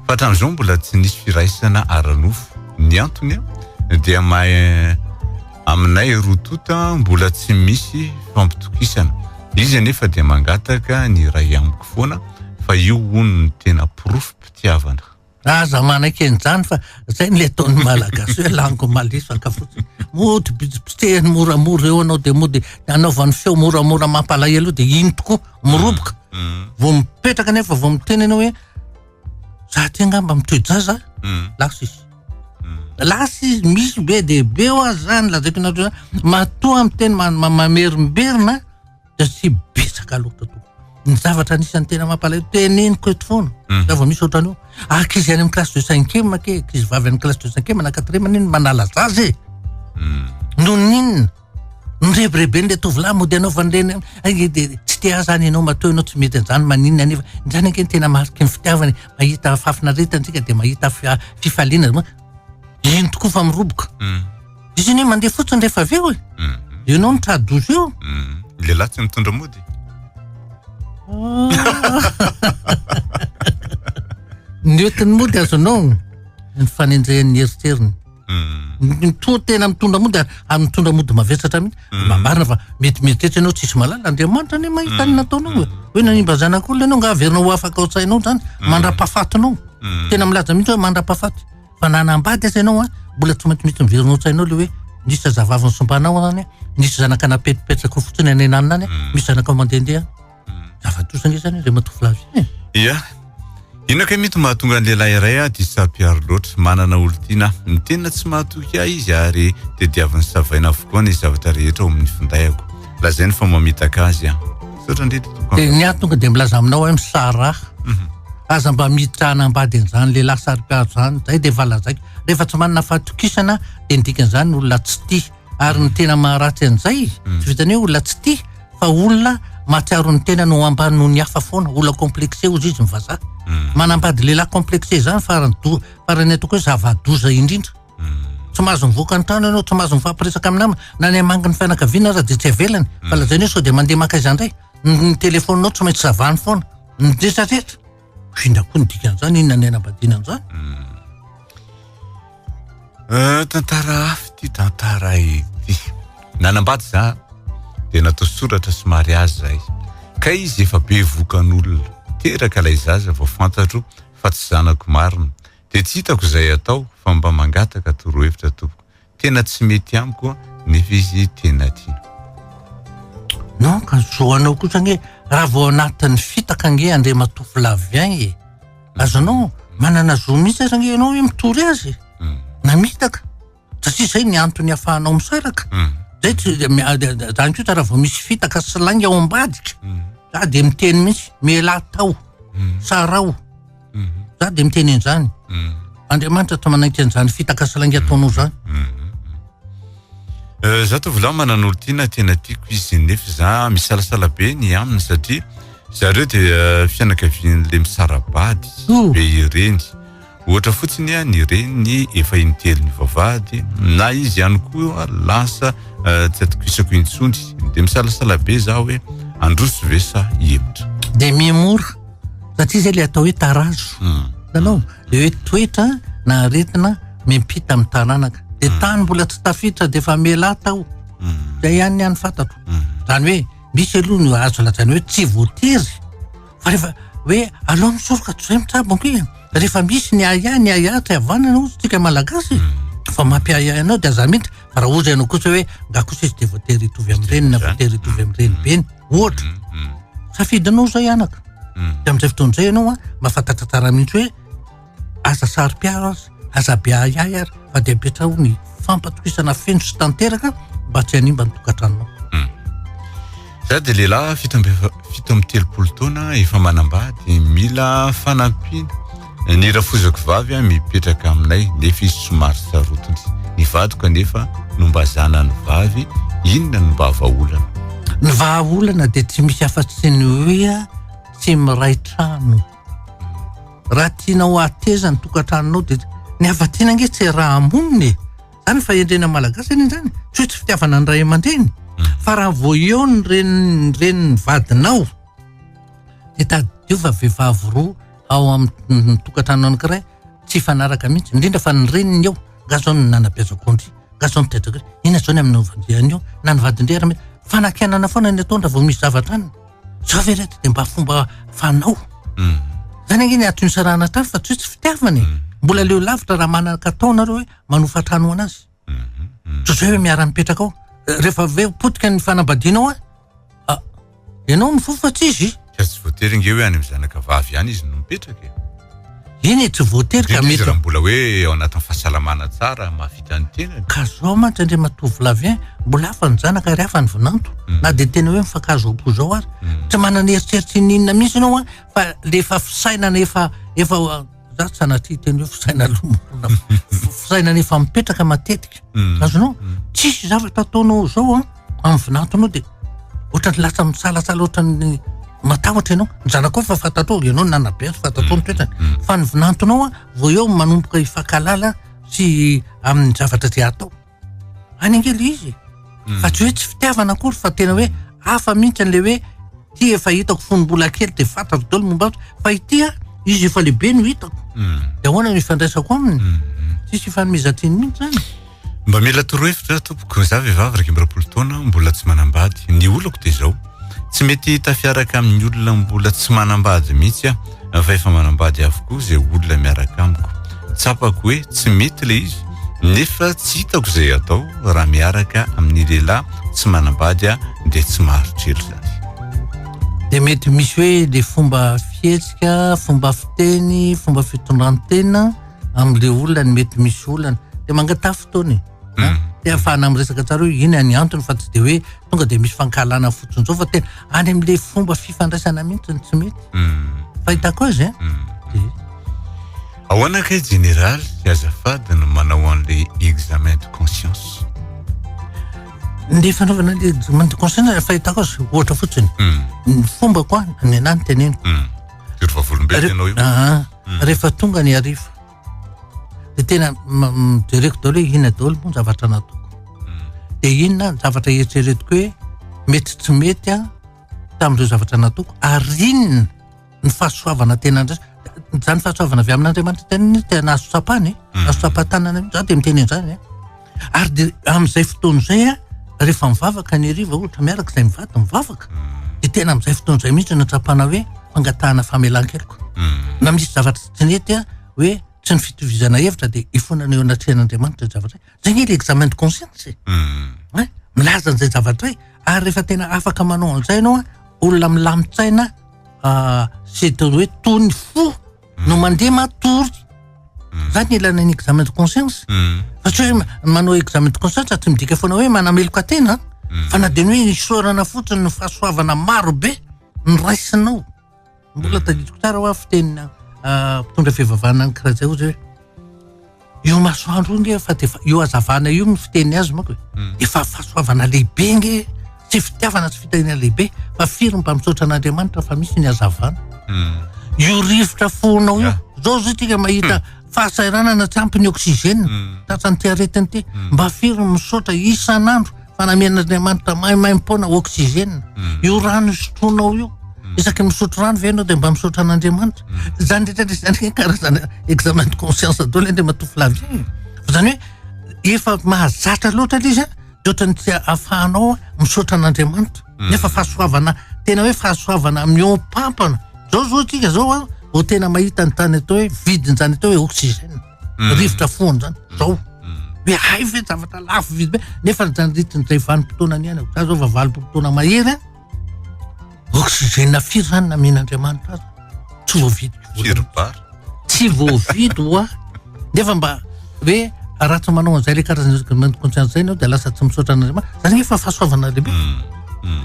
fa hatramin'izao mbola tsy nisy firaisana ara-nofo. Ny antony dia aminay rotota mbola tsy misy fampitokisana. Izy anefa dia mangataka ny ray amiko foana fa io hono ny tena porofom-pitiavana. Aza manaiky an'izany fa zay ny le ataon'ny malagasy hoe lango malisy fankafotsiny. Mody pitehiny moramora eo anao de mody anaovany feo moramora mampalahelo de iny tokoa miroboka. Vao mipetraka nefa vao miteny anao hoe za ty angamba mitoejaza lasa izy. Lasa izy misy be de be ho azy zany lazaiko anareo matoa amiteny mamerimberina de tsy betsaka loatra tokoa. Ny zavatra anisany tena mampalahelo teneniko eto foana. Da vao misy ohatrany eo ankizy any amin'ny classe de 5e ke ankizy vavy any classe de 5e na 4e niny manala zazy no ninona nirebirebeny le tovolahy mody anaovan'ireny de tsy te zany ianao matoa ianao tsy mety an'izany maninona anefa zany anke tena mariky ny fitiavany mahita fafinaretantsika de mahita fifaliana iny tokoa fa miroboka izy iny mandeha fotsiny rehefa avy eo ianao ny tradozy eo lehilahy tsy mitondra mody ny oetiny mody azonao ny fanenjahan'ny eritseriny tena mitondra mody ary mitondra mody mavesatra mihitsy mamarina fa mety mieritretra ianao tsisy malala Andriamanitra ane mahita ny nataonao hoe nanimba zanak'olona ianao nga averina ho afaka ao tsainao zany mandra-pahafatinao tena milaza mihitsy hoe mandra-pahafaty fa nanambady aza ianao mbola tsy maintsy mety miverina ao tsainao le hoe nisy zazavavy nisompanao zany nisy zanaka napetipetraka fotsiny any ananina any misy zanaka mandehandeha zava-dosana zany re matofilavy ia ino ka mety mahatonga ny lehilahy iray dia sapiaro loatra manana olo-tiana ny tena tsy mahatoky ahy izy ary dia diavin'ny savaina avokoa ny zavatra rehetra ao amin'ny findayako lazainy fa mamitaka azy sotra ndrety de ny atonga de milaza aminao hoe misaraha aza mba miditra anambady an'izany lehilahy sarim-piaro zany zay de valazaiko rehefa tsy manana fahatokisana de ndikan'izany olona tsy tia ary ny tena maharatsy an'izay tsy vitany hoe olona tsy tia fa olona mahatsiaro ny tena no ambany noho ny hafa foana olona complexe ozy izy mivazaha manambady lehilahy complexe zany farany atoko hoe zava-doza indrindra tsy mahazo mivoaka ny trano ianao tsy mahazo mifampiresaka aminama na ny amangy ny fianakaviana raha de tsy avelany fa lazainy hoe sao de mandeha makaizandray ny telefoninao tsy maintsy zavany foana ny retraretra indra koa ny dikan'izany inona ny ainam-badina an'izany tantara afy ty tantara ity nanambady za de natao soratra somary azy zay ka izy efa be vokan'olona teraka ilay zaza vao fantatro fa tsy zanako marina de tsy hitako izay atao fa mba mangataka torohevitra tompoko tena tsy mety amiko nefa izy tena tiana non ka zoanao kosa nge raha vao anatin'ny fitaka nge andre matofy lavien azonao manana zo mihitsy aza nge ianao hoe mitory azy na mitaka satria zay ny antony ahafahanao misaraka zay zany kosa raha vao misy fitaka sy lainga ao ambadika za de miteny mihitsy mela tao sarao za de miteny an'izany Andriamanitra tsy manaiky an'izany fitaka sy lainga ataonao zany za tovolahy manana olo-tiana tena tiako izy nefa za misalasala be ny aminy satria zareo dia fianakavian'le misarabady be ireny ohatra fotsiny ny reny efa intelo ny vavahady na izy ihany koa lasa tsy atokisako intsony de misalasala be za hoe androso ve sa hevitra de mimora satria zay le atao hoe tarazo nanao le hoe toetra na aretina mimpita amin'ny taranaka de tany mbola tsy tafiditra de efa mela tao zay ihany ny any fantatro zany hoe misy aloha ny azo lazany hoe tsy voatery fa rehefa hoe aloha misoroka tozay mitrabonko rehefa misy ny aya tsy havanana ozy tsika malagasy fa mampiayay anao de aza mihitsy fa raha ozy ianao kosa hoe nga kosa izy de voatery hitovy amin'ireny na voatery hitovy amin'ireny beny ohatra safidinao zay anaka de amin'izay fotoan'izay ianao mahafantatra tsara mihitsy hoe aza sary-piaro azy aza be ayay ary fa de apetrao ny fampatoisana feno sy tanteraka mba tsy hanimba ny tokantranonao. Za dia lehilahy fito amby telopolo taona efa manambady mila fanampiana. Ny rafozako vavy mipetraka aminay nefa izy somary sarotiny. Ny vadiko nefa no mba zana ny vavy, inona no mba vahaolana? Ny vahaolana dia tsy misy afa-tsy ny hoe tsy miray trano. Raha tianao ateza ny tokantranonao dia ny hafatiana ange tsy raha amoniny. Zany fa endrena malagasy eny zany. Tsy fitiavana ny ray aman-dreny. Fa raha vao eo ny reny vadinao dia tadiova vehivavy roa ao amin'ny tokantrano anankiray tsy fanaraka mihitsy. Indrindra fa ny reniny eo gazao ny nanam-piazakondry, gazao ny tedraka. Ina zao ny amin'ny vadiny eo na ny vadindray ara fanakianana foana ny ataondra vao misy zavatra any. Zao ve reto dia mba fomba fanao. Zany ange ny atony sarana trano fa tsy fitiavany. Mbola leo lavitra raha manaka taonareo hoe manofa-trano anazy. Tsy hoe miara-mipetraka ao. Rehefa aveo potika ny fanambadianao ianao ny fofa tsy izy. Tsy voatery nge hoe any amin'ny zanaka vavy ihany izy no mipetraka. Iny tsy voatery ka mety raha mbola hoe ao anatin'ny fahasalamana tsara mahavita ny tenany. Ka zao mantsy andre matovy mbola hafa ny zanaka ary hafa ny vinanto. Na dia tena hoe mifakazo apo zao ary. Tsy manana eritseritsy ninona mihitsy ianao fa lefa fisainana efa za tsy sanaty teny hoe fisaina lomona. Fisainana efa mipetraka matetika. Azonao tsisy zavatra ataonao zao amin'ny vinantonao dia ohatrany lasa misalasala ohatrany matahotra ianao. Ny zanako efa fantatrao ianao nanabe fantatrao ny toetrany. Fa ny vinantonao vao eo manomboka hifankalala sy amin'ny zavatra tsy atao. Any angely izy. Fa tsy hoe tsy fitiavana akory fa tena hoe hafa mihitsy an'le hoe ty efa hitako fonom-bola kely dia fantako daholo mombatra fa ity izy efa lehibe no hitako. Dia ahoana no ifandraisako aminy. Tsisy ifanomezatiny mihitsy zany. Mba mila torohevitra tompoko za vehivavy raika amby roapolo taona mbola tsy manambady. Ny olako dia zao. Tsy mety tafiaraka amin'ny olona mbola tsy manambady mihitsy fa efa manambady avokoa izay olona miaraka amiko. Tsapako hoe tsy mety le izy nefa tsy hitako izay atao raha miaraka amin'ny lehilahy tsy manambady dia tsy maharotrelo zany. Dia mety misy hoe le fomba fihetsika, fomba fiteny, fomba fitondrantena amin'le olona ny mety misy olana dia mangatafy fotoany. Dia ahafahana miresaka tsara hoe iny any antony fa tsy dia hoe tonga dia misy fankalana fotsiny zao fa tena any amin'le fomba fifandraisana mihitsy tsy mety. Fahitako azy ahoana kay généraly azafady no manao an'le examen de conscience. Ny fanaovana le examen de conscience fahitako azy ohatra fotsiny. Ny fomba koa ny anahy ny teneniko. Rehefa volom-bety ianao io. Rehefa tonga ny ariva dia tena jereko daholo hoe inona daholo moa ny zavatra nataoko. Dia inona ny zavatra eritreretiko hoe mety tsy mety tamin'ireo zavatra nataoko ary inona ny fahasoavana tena andrasa. Zany fahasoavana avy amin'Andriamanitra tena azo tsapany. Azo tsapatanana za dia miteny an'izany. Ary dia amin'izay fotoana izay rehefa mivavaka ny ariva ohatra miaraka izay mivady mivavaka dia tena amin'izay fotoana izay mihitsy no tsapana hoe fangatahana famelan-keloka. Na misy zavatra tsy nety hoe tsy ny fitovizana hevitra dia ifonana eo anatrehan'Andriamanitra zavatra. Zay ny examen de conscience. Milaza an'izay zavatra ary rehefa tena afaka manao an'izay ianao olona milamin-tsaina c'est hoe toy ny fo no mandeha matory. Zany ilana ny examen de conscience. Fa tsy hoe manao examen de conscience tsy midika foana hoe manameloka tena fa na dia ny hoe isaorana fotsiny ny fahasoavana marobe ny raisinao. Mbola tadidiko tsara ho fitenina mpitondra fivavahana anankiray zay ozy hoe io masoandro nge fa dia io azavana io fiteny azy mako efa fahasoavana lehibe nge tsy fitiavana tsy fiteniana lehibe fa firy mba misaotra an'Andriamanitra fa misy ny azavana. Io rivotra fonao io zao zay tika mahita fahasairanana tsy ampy ny oksizena tratrany ty aretiny ty mba firy misaotra isan'andro fanamian'Andriamanitra maimaimpona oksizena. Io rano isotroanao io isaky misotro rano ve ianao dia mba misaotra an'Andriamanitra. Zany rehetra zany karazana examen de conscience daholo indray matofy lavy. Zany hoe efa mahazatra loatra le izy dia ohatrany tsy ahafahanao misaotra an'Andriamanitra nefa fahasoavana tena hoe fahasoavana miompampana. Zao zao tsika zao vao tena mahita ny tany atao hoe vidiny zany atao hoe oksizena rivotra fony zany zao hoe hay ve zavatra lafo vidy be nefa zany ritin'izay vanim-potoanany ihany za zao vavalim-potoana mahery oksizena firy zany namen'Andriamanitra azy tsy voavidy. Tsy voavidy nefa mba hoe raha tsy manao an'izay le karazana conscience zay ianao dia lasa tsy misaotra an'Andriamanitra zany efa fahasoavana lehibe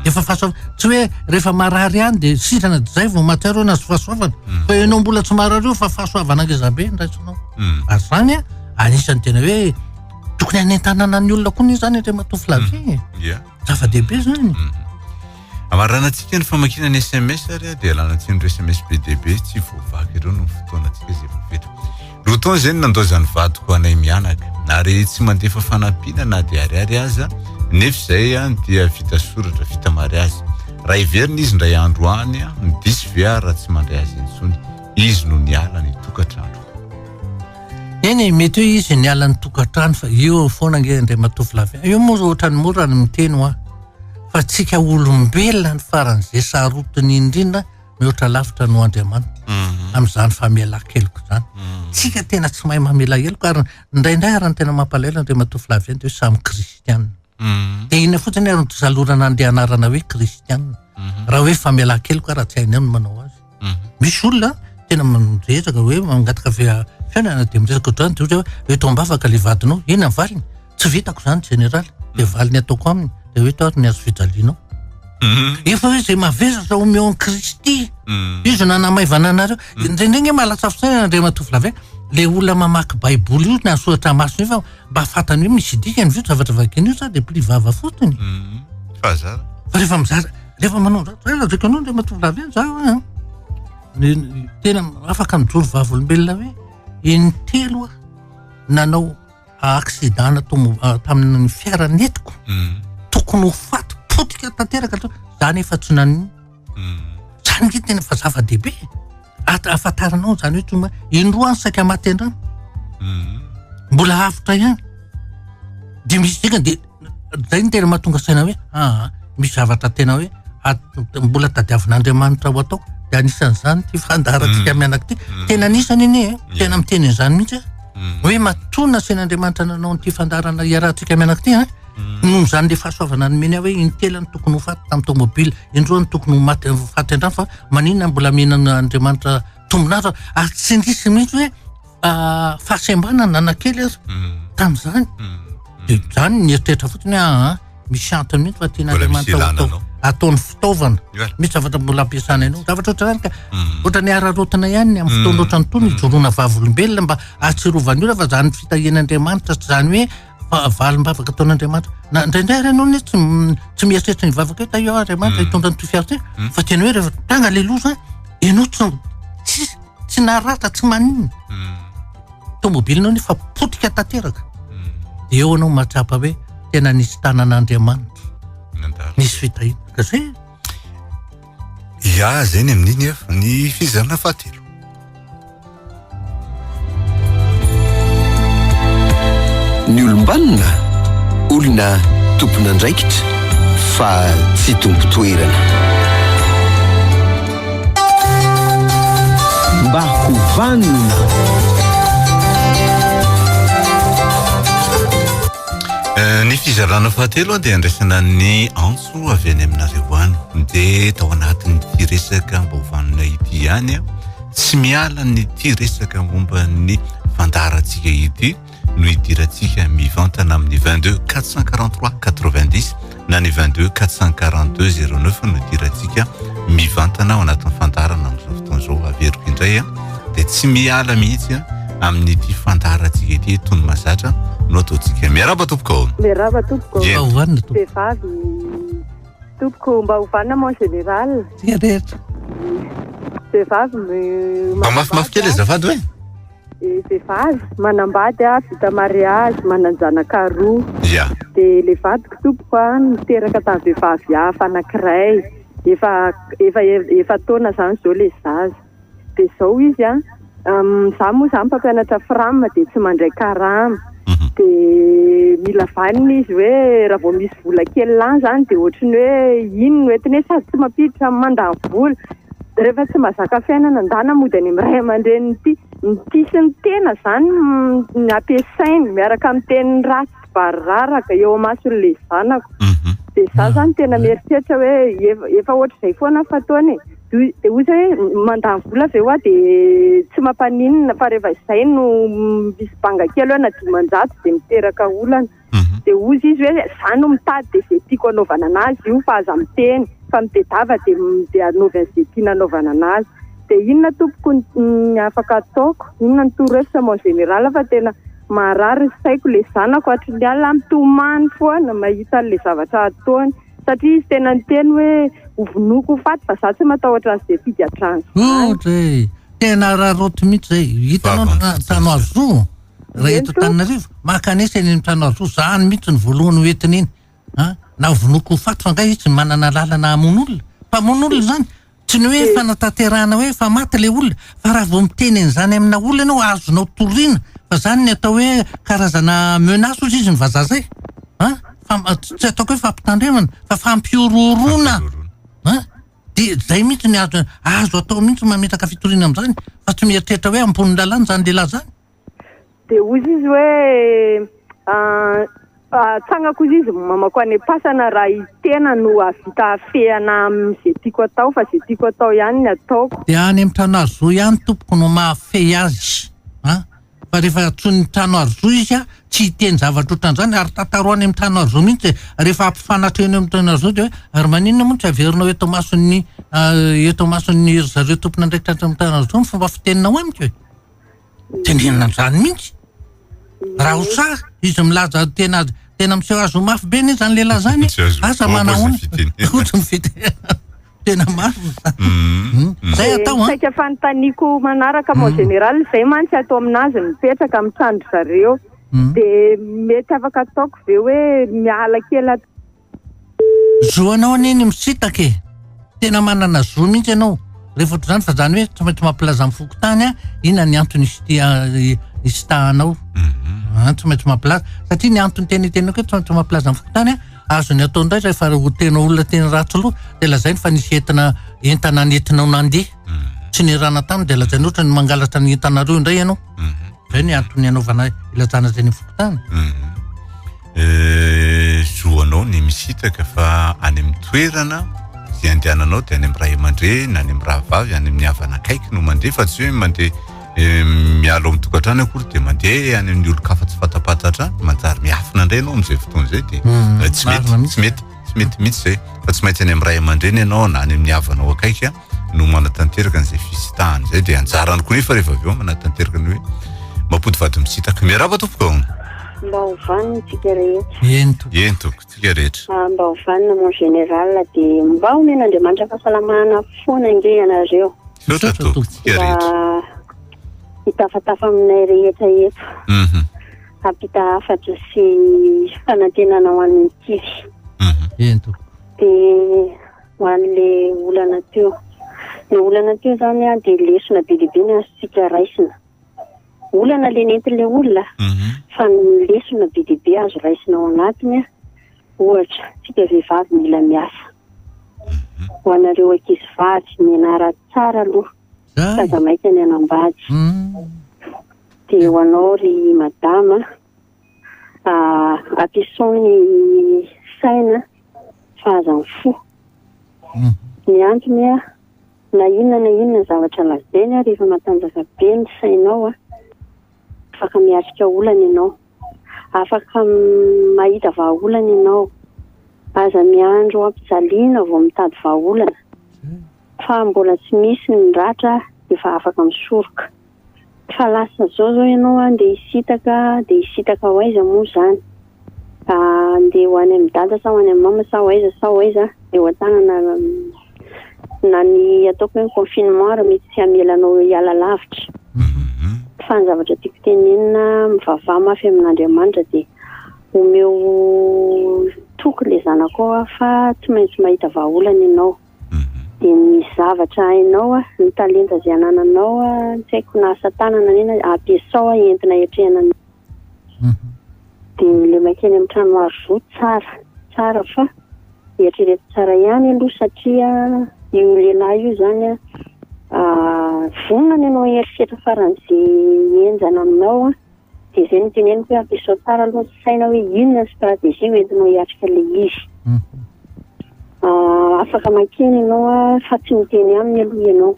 efa fahasoavana tsy hoe rehefa marary ihany dia sitrana zay vao mahatsiaro anazy fahasoavana fa ianao mbola tsy marary io fa fahasoavana ngezabe ndraisinao ary zany anisany tena hoe tokony hanentanana ny olona koa ny zany Andriamanitra Flavie zava-dehibe zany amaranantsika ny famakiana ny SMS ary dia alanantsika ny SMS be dehibe tsy voavaky ireo no fotoanantsika izay voafetra roton zany nandozany vadiko anay mianaka ary tsy mandefa fanampiana na dia ariary aza nefa izay dia vita soratra vita mariazy raha iverina izy ndray andro any midisy vea raha tsy mandray azy intsony izy no niala ny tokantrano eny mety hoe izy niala ny tokantrano fa io foana nge Andriamanitra Flavie io moa ohatrany mora ny miteny ho fa tsika olombelona ny faran'izay sarotiny indrindra mihoatra lavitra no Andriamanitra amin'izany famelan-keloko zany tsika tena tsy mahay mamela heloko ary indraindray ary ny tena mampalahelo Andriamanitra Flavie dia hoe samy kristianina dia ina fotsiny ary nysalorana andeha anarana hoe kristianina raha hoe famelan-keloko raha tsy hainy any manao azy misy olona tena miresaka hoe mangataka fiainana dia miresaka ohatrany dia hoe eto ambavaka le vadinao ina valiny tsy vitako zany generaly dia valiny ataoko aminy dia hoe tao ny azo fijalianao efa hoe zay mavesatra omeo any Kristy izy nanamaivana anareo indraindray mahalasafosany Andriamanitra Flavie le olona mamaky baiboly io na soratra masina io fa mba fatany hoe misy dikany vio zavatra vakiny io sa dia pli vava fotony fazara fa rehefa mizara rehefa manao zaka anao Andriamanitra Flavie za tena afaka mijoro vavolombelona hoe intelo nanao aksidana tamin'ny fiara netiko tokony ho faty potika tanteraka zany efa tsy naniny zany nge tena fa zava-dehibe afantaranao zany hoe tsoma indroa any saika maty andrano mbola avitra ihany dia misy dikany dia zay ny tena mahatonga saina hoe misy zavatra tena hoe mbola tadiavin'Andriamanitra ho ataoko dia anisan'izany ty fandarantsika mianaka ty tena anisany iny tena miteny izany mihitsy hoe matona sain'Andriamanitra nanao nyty fandarana iarahantsika mianaka ty noho zany le fahasoavana nomeny hoe intelo ny tokony ho faty tamin'ny tomobily indroa ny tokony ho maty faty andrano fa maninona mbola menan'Andriamanitra tombonatra ary tsy indrisy mihitsy hoe fahasembanana nanakely azy tamin'izany dia zany nieritreretra fotsiny hoe misy antony mihitsy fa tian'Andriamanitra ataony fitaovana misy zavatra mbola ampiasana ianao zavatra ohatry zany ka ohatra ny ararotina ihany amin'ny fotoana ohatrany tony joroana vavolombelona mba atsirovany io fa zany fitahian'Andriamanitra tsy zany hoe valim-bavaka ataon'Andriamanitra na indraindray ary ianao ne tsy mieritreritra ny vavaka hoe taio Andriamanitra hitondra ny tofiary fa tena hoe rehefa tanga leloza ianao tsy naratra tsy maninona tomobilinao nefa potika tanteraka dia eo anao mahatsapa hoe tena nisy tanan'Andriamanitra nisy fitahina ka zay zay ny amin'iny ny fizarana fahatelo ny olombanina olona tompona andraikitra fa tsy tompo toerana mba hovanina ny fizarana fahatelo dia andraisana ny antso avy any aminareo any dia tao anatin'ny ty resaka mba hovanina ity ihany tsy miala ny ty resaka momba ny fandarantsika ity no idirantsika mivantana amin'ny 22 443 90 na ny 22 442 09 no idirantsika mivantana ao anatin'ny fandarana amin'izao fotoan'izao averiko indray dia tsy miala mihitsy amin'ny ty fandarantsika ity tony mazatra no ataontsika miaraba tompoko miaraba tompoko hovanina tompoko vehivavy tompoko mba hovanina mon général rehetra vehivavy mba mafimafy kely azafady hoe vehivavy manambady vita mariage mananjanaka roa dia le vadiko tompoko niteraka tamin'ny vehivavy hafa anankiray efa taona zany zao le zaza dia zao izy za moa zany mpampianatra frama dia tsy mandray karama dia mila vanina izy hoe raha vao misy vola kely lany zany dia ohatrany hoe ino no entiny hoe sady tsy mampiditra mandany vola rehefa tsy mazaka fiainana ndana moa dia ny miray aman-dreny ny sy ny tena zany ny ampiasainy miaraka amin'ny teniny ratsy bariraraka eo amason'le zanako dia za zany tena mieritreritra hoe efa ohatr'izay foana fataony dia ozy hoe mandany vola avy eo dia tsy mampaninina fa rehefa izay no misy banga kely hoe na 500 dia miteraka olana. Dia ozy izy hoe za no mitady dia izay tiako anaovana anazy io fa aza miteny fa mitedava dia anaovy an'izay tiana anaovana anazy. Dia inona tompoko ny afaka ataoko, inona ny torohevitra mon général fa tena marary saiko ilay zanako hatry ny alina mitomany foana mahita an'ilay zavatra ataony satria izy tena ny teny hoe ovonoko ho faty fa za tsy matahotra an'izay fidy hatrany. Zay tena raroty mihitsy zay hitanao trano azo raha eto Antananarivo makanesa eny amin'ny trano azo zany mihitsy ny voalohany hoentina iny na ovonoko ho faty fa nga izy manana lalana amon'olona fa amon'olona zany tsy ny hoe fanatanterahana hoe fa maty le olona fa raha vao miteny an'izany amina olona ianao azonao toriana fa zany ny atao hoe karazana menace ozy izy ny vazazay tsy ataoko hoe fampitandremana fa fampiororona dia zay mihitsy ny azo atao mihitsy mametaka fitoriana amin'izany fa tsy mieritreritra hoe ampon'ny lalàna zany lehilahy zany. Dia ozy izy hoe tsagnako izy mamako any pasana raha itena no avita afehana amin'izay tiako atao fa izay tiako atao ihany ny ataoko. Dia any amin'ny trano arzo ihany tompoko no mahafehy azy fa rehefa tsony trano arzo izy tsy hiteny zavatra ohatran'izany ary tantaroany amin'ny trano arzo mihitsy rehefa ampifanatra eny amin'ny trano arzo dia hoe ary maninona moa tsy averinao eto mason'ny ery zareo tompona ndraikitra amin'ny trano arzo ny fomba fiteninao amiko hoe tenenina an'izany mihitsy raha ho sa izy milaza tena miseho azo mafy be ny zany lehilahy zany asa manahona ohatrany fiteny tena marina zay atao saika fanontaniako manaraka mon général zay mantsy atao aminazy mipetraka mitandro zareo dia mety afaka ataoko ve hoe miala kely zoanao aniny misitaka tena manana zo mihitsy ianao rehefa ohatr' zany fa zany hoe tsy maintsy mampilaza amin'ny fokotany inona ny antony isitahanao tsy maintsy mampilaza satria ny antony tenitenako tsy maintsy mampilaza amin'ny fokotany azo ny atao indray rehefa tena olona tena ratsy aloha dia lazainy fa nisy entana nentinao nandeha tsy nirana tany dia lazainy ohatra ny mangalatra ny entanareo indray ianao zay ny antony anaovana ilazana zay ny fokotany. Zoanao ny misitaka fa any amin'ny toerana zay andehananao dia any amin'ny ray aman-dreny any amin'ny rahavavy any amin'ny havana akaiky no mandeha fa tsy hoe mandeha mialo amin'ny tokantrano akory dia mandeha any amin'ny olo-kafa tsy fatapatatra manjary miafina indray ianao amin'izay fotoana izay dia tsy mety mihitsy zay fa tsy maintsy any amin'ny ray aman-dreny ianao na any amin'ny havanao akaiky no manatanteraka an'izay fisitahany zay dia anjarany koa nefa rehefa avy eo manatanteraka ny hoe mampody vady misitaka miaraba tompoko mba hovanina tsika rehetra entoko tsika rehetra mba hovanina mon général dia mba omena Andriamanitra fahasalamana foana nge ianareo sotra to tsika rehetra hitafatafa aminay rehetra eto ampita hafatra sy fanantenana ho an'ny kivy dia ho an'le olana teo ny olana teo zany dia lesona be lehibe ny azontsika raisina olana le nentin'le olona fa ny lesona be lehibe azo raisina ao anatiny ohatra tsika vehivavy mila miasa ho anareo ankizy vavy mianara tsara aloha kaza maika ny anambady dia ho anao ry madama ampiasaony saina fa azany fo ny antony na inona zavatra lazainy rehefa matanjaka be ny sainao afaka miatrika olana ianao afaka mahita vahaolana ianao aza miandro ampijaliana vao mitady vahaolana fa mbola tsy misy ny ratra efa afaka misoroka fa lasa zao ianao dia hisitaka ho aiza moa zany dia ho any amin'ny dada sa ho any amin'ny mama sa ho aiza dia ho an-tanana na ny ataoko hoe confinement raha mety tsy hamelanao hiala lavitra fa ny zavatra tiako tenenina mivavaha mafy amin'Andriamanitra dia omeo toko le zanako fa tsy maintsy mahita vahaolana ianao dia ny zavatra hainao ny talenta zay anananao tsy haiko na asa tanana nena ampiasao entina hiatrehana dia le maikeny amin'ny trano arzo tsara fa hiatrereto tsara ihany aloha satria io lehilahy io zany vonona ianao eritreritra faran'izay enjana aminao dia zay ny teneniko hoe ampiasao tsara aloha saina hoe inona ny stratégie entinao hiatrika le izy afaka makeny ianao fa tsy miteny aminy aloha ianao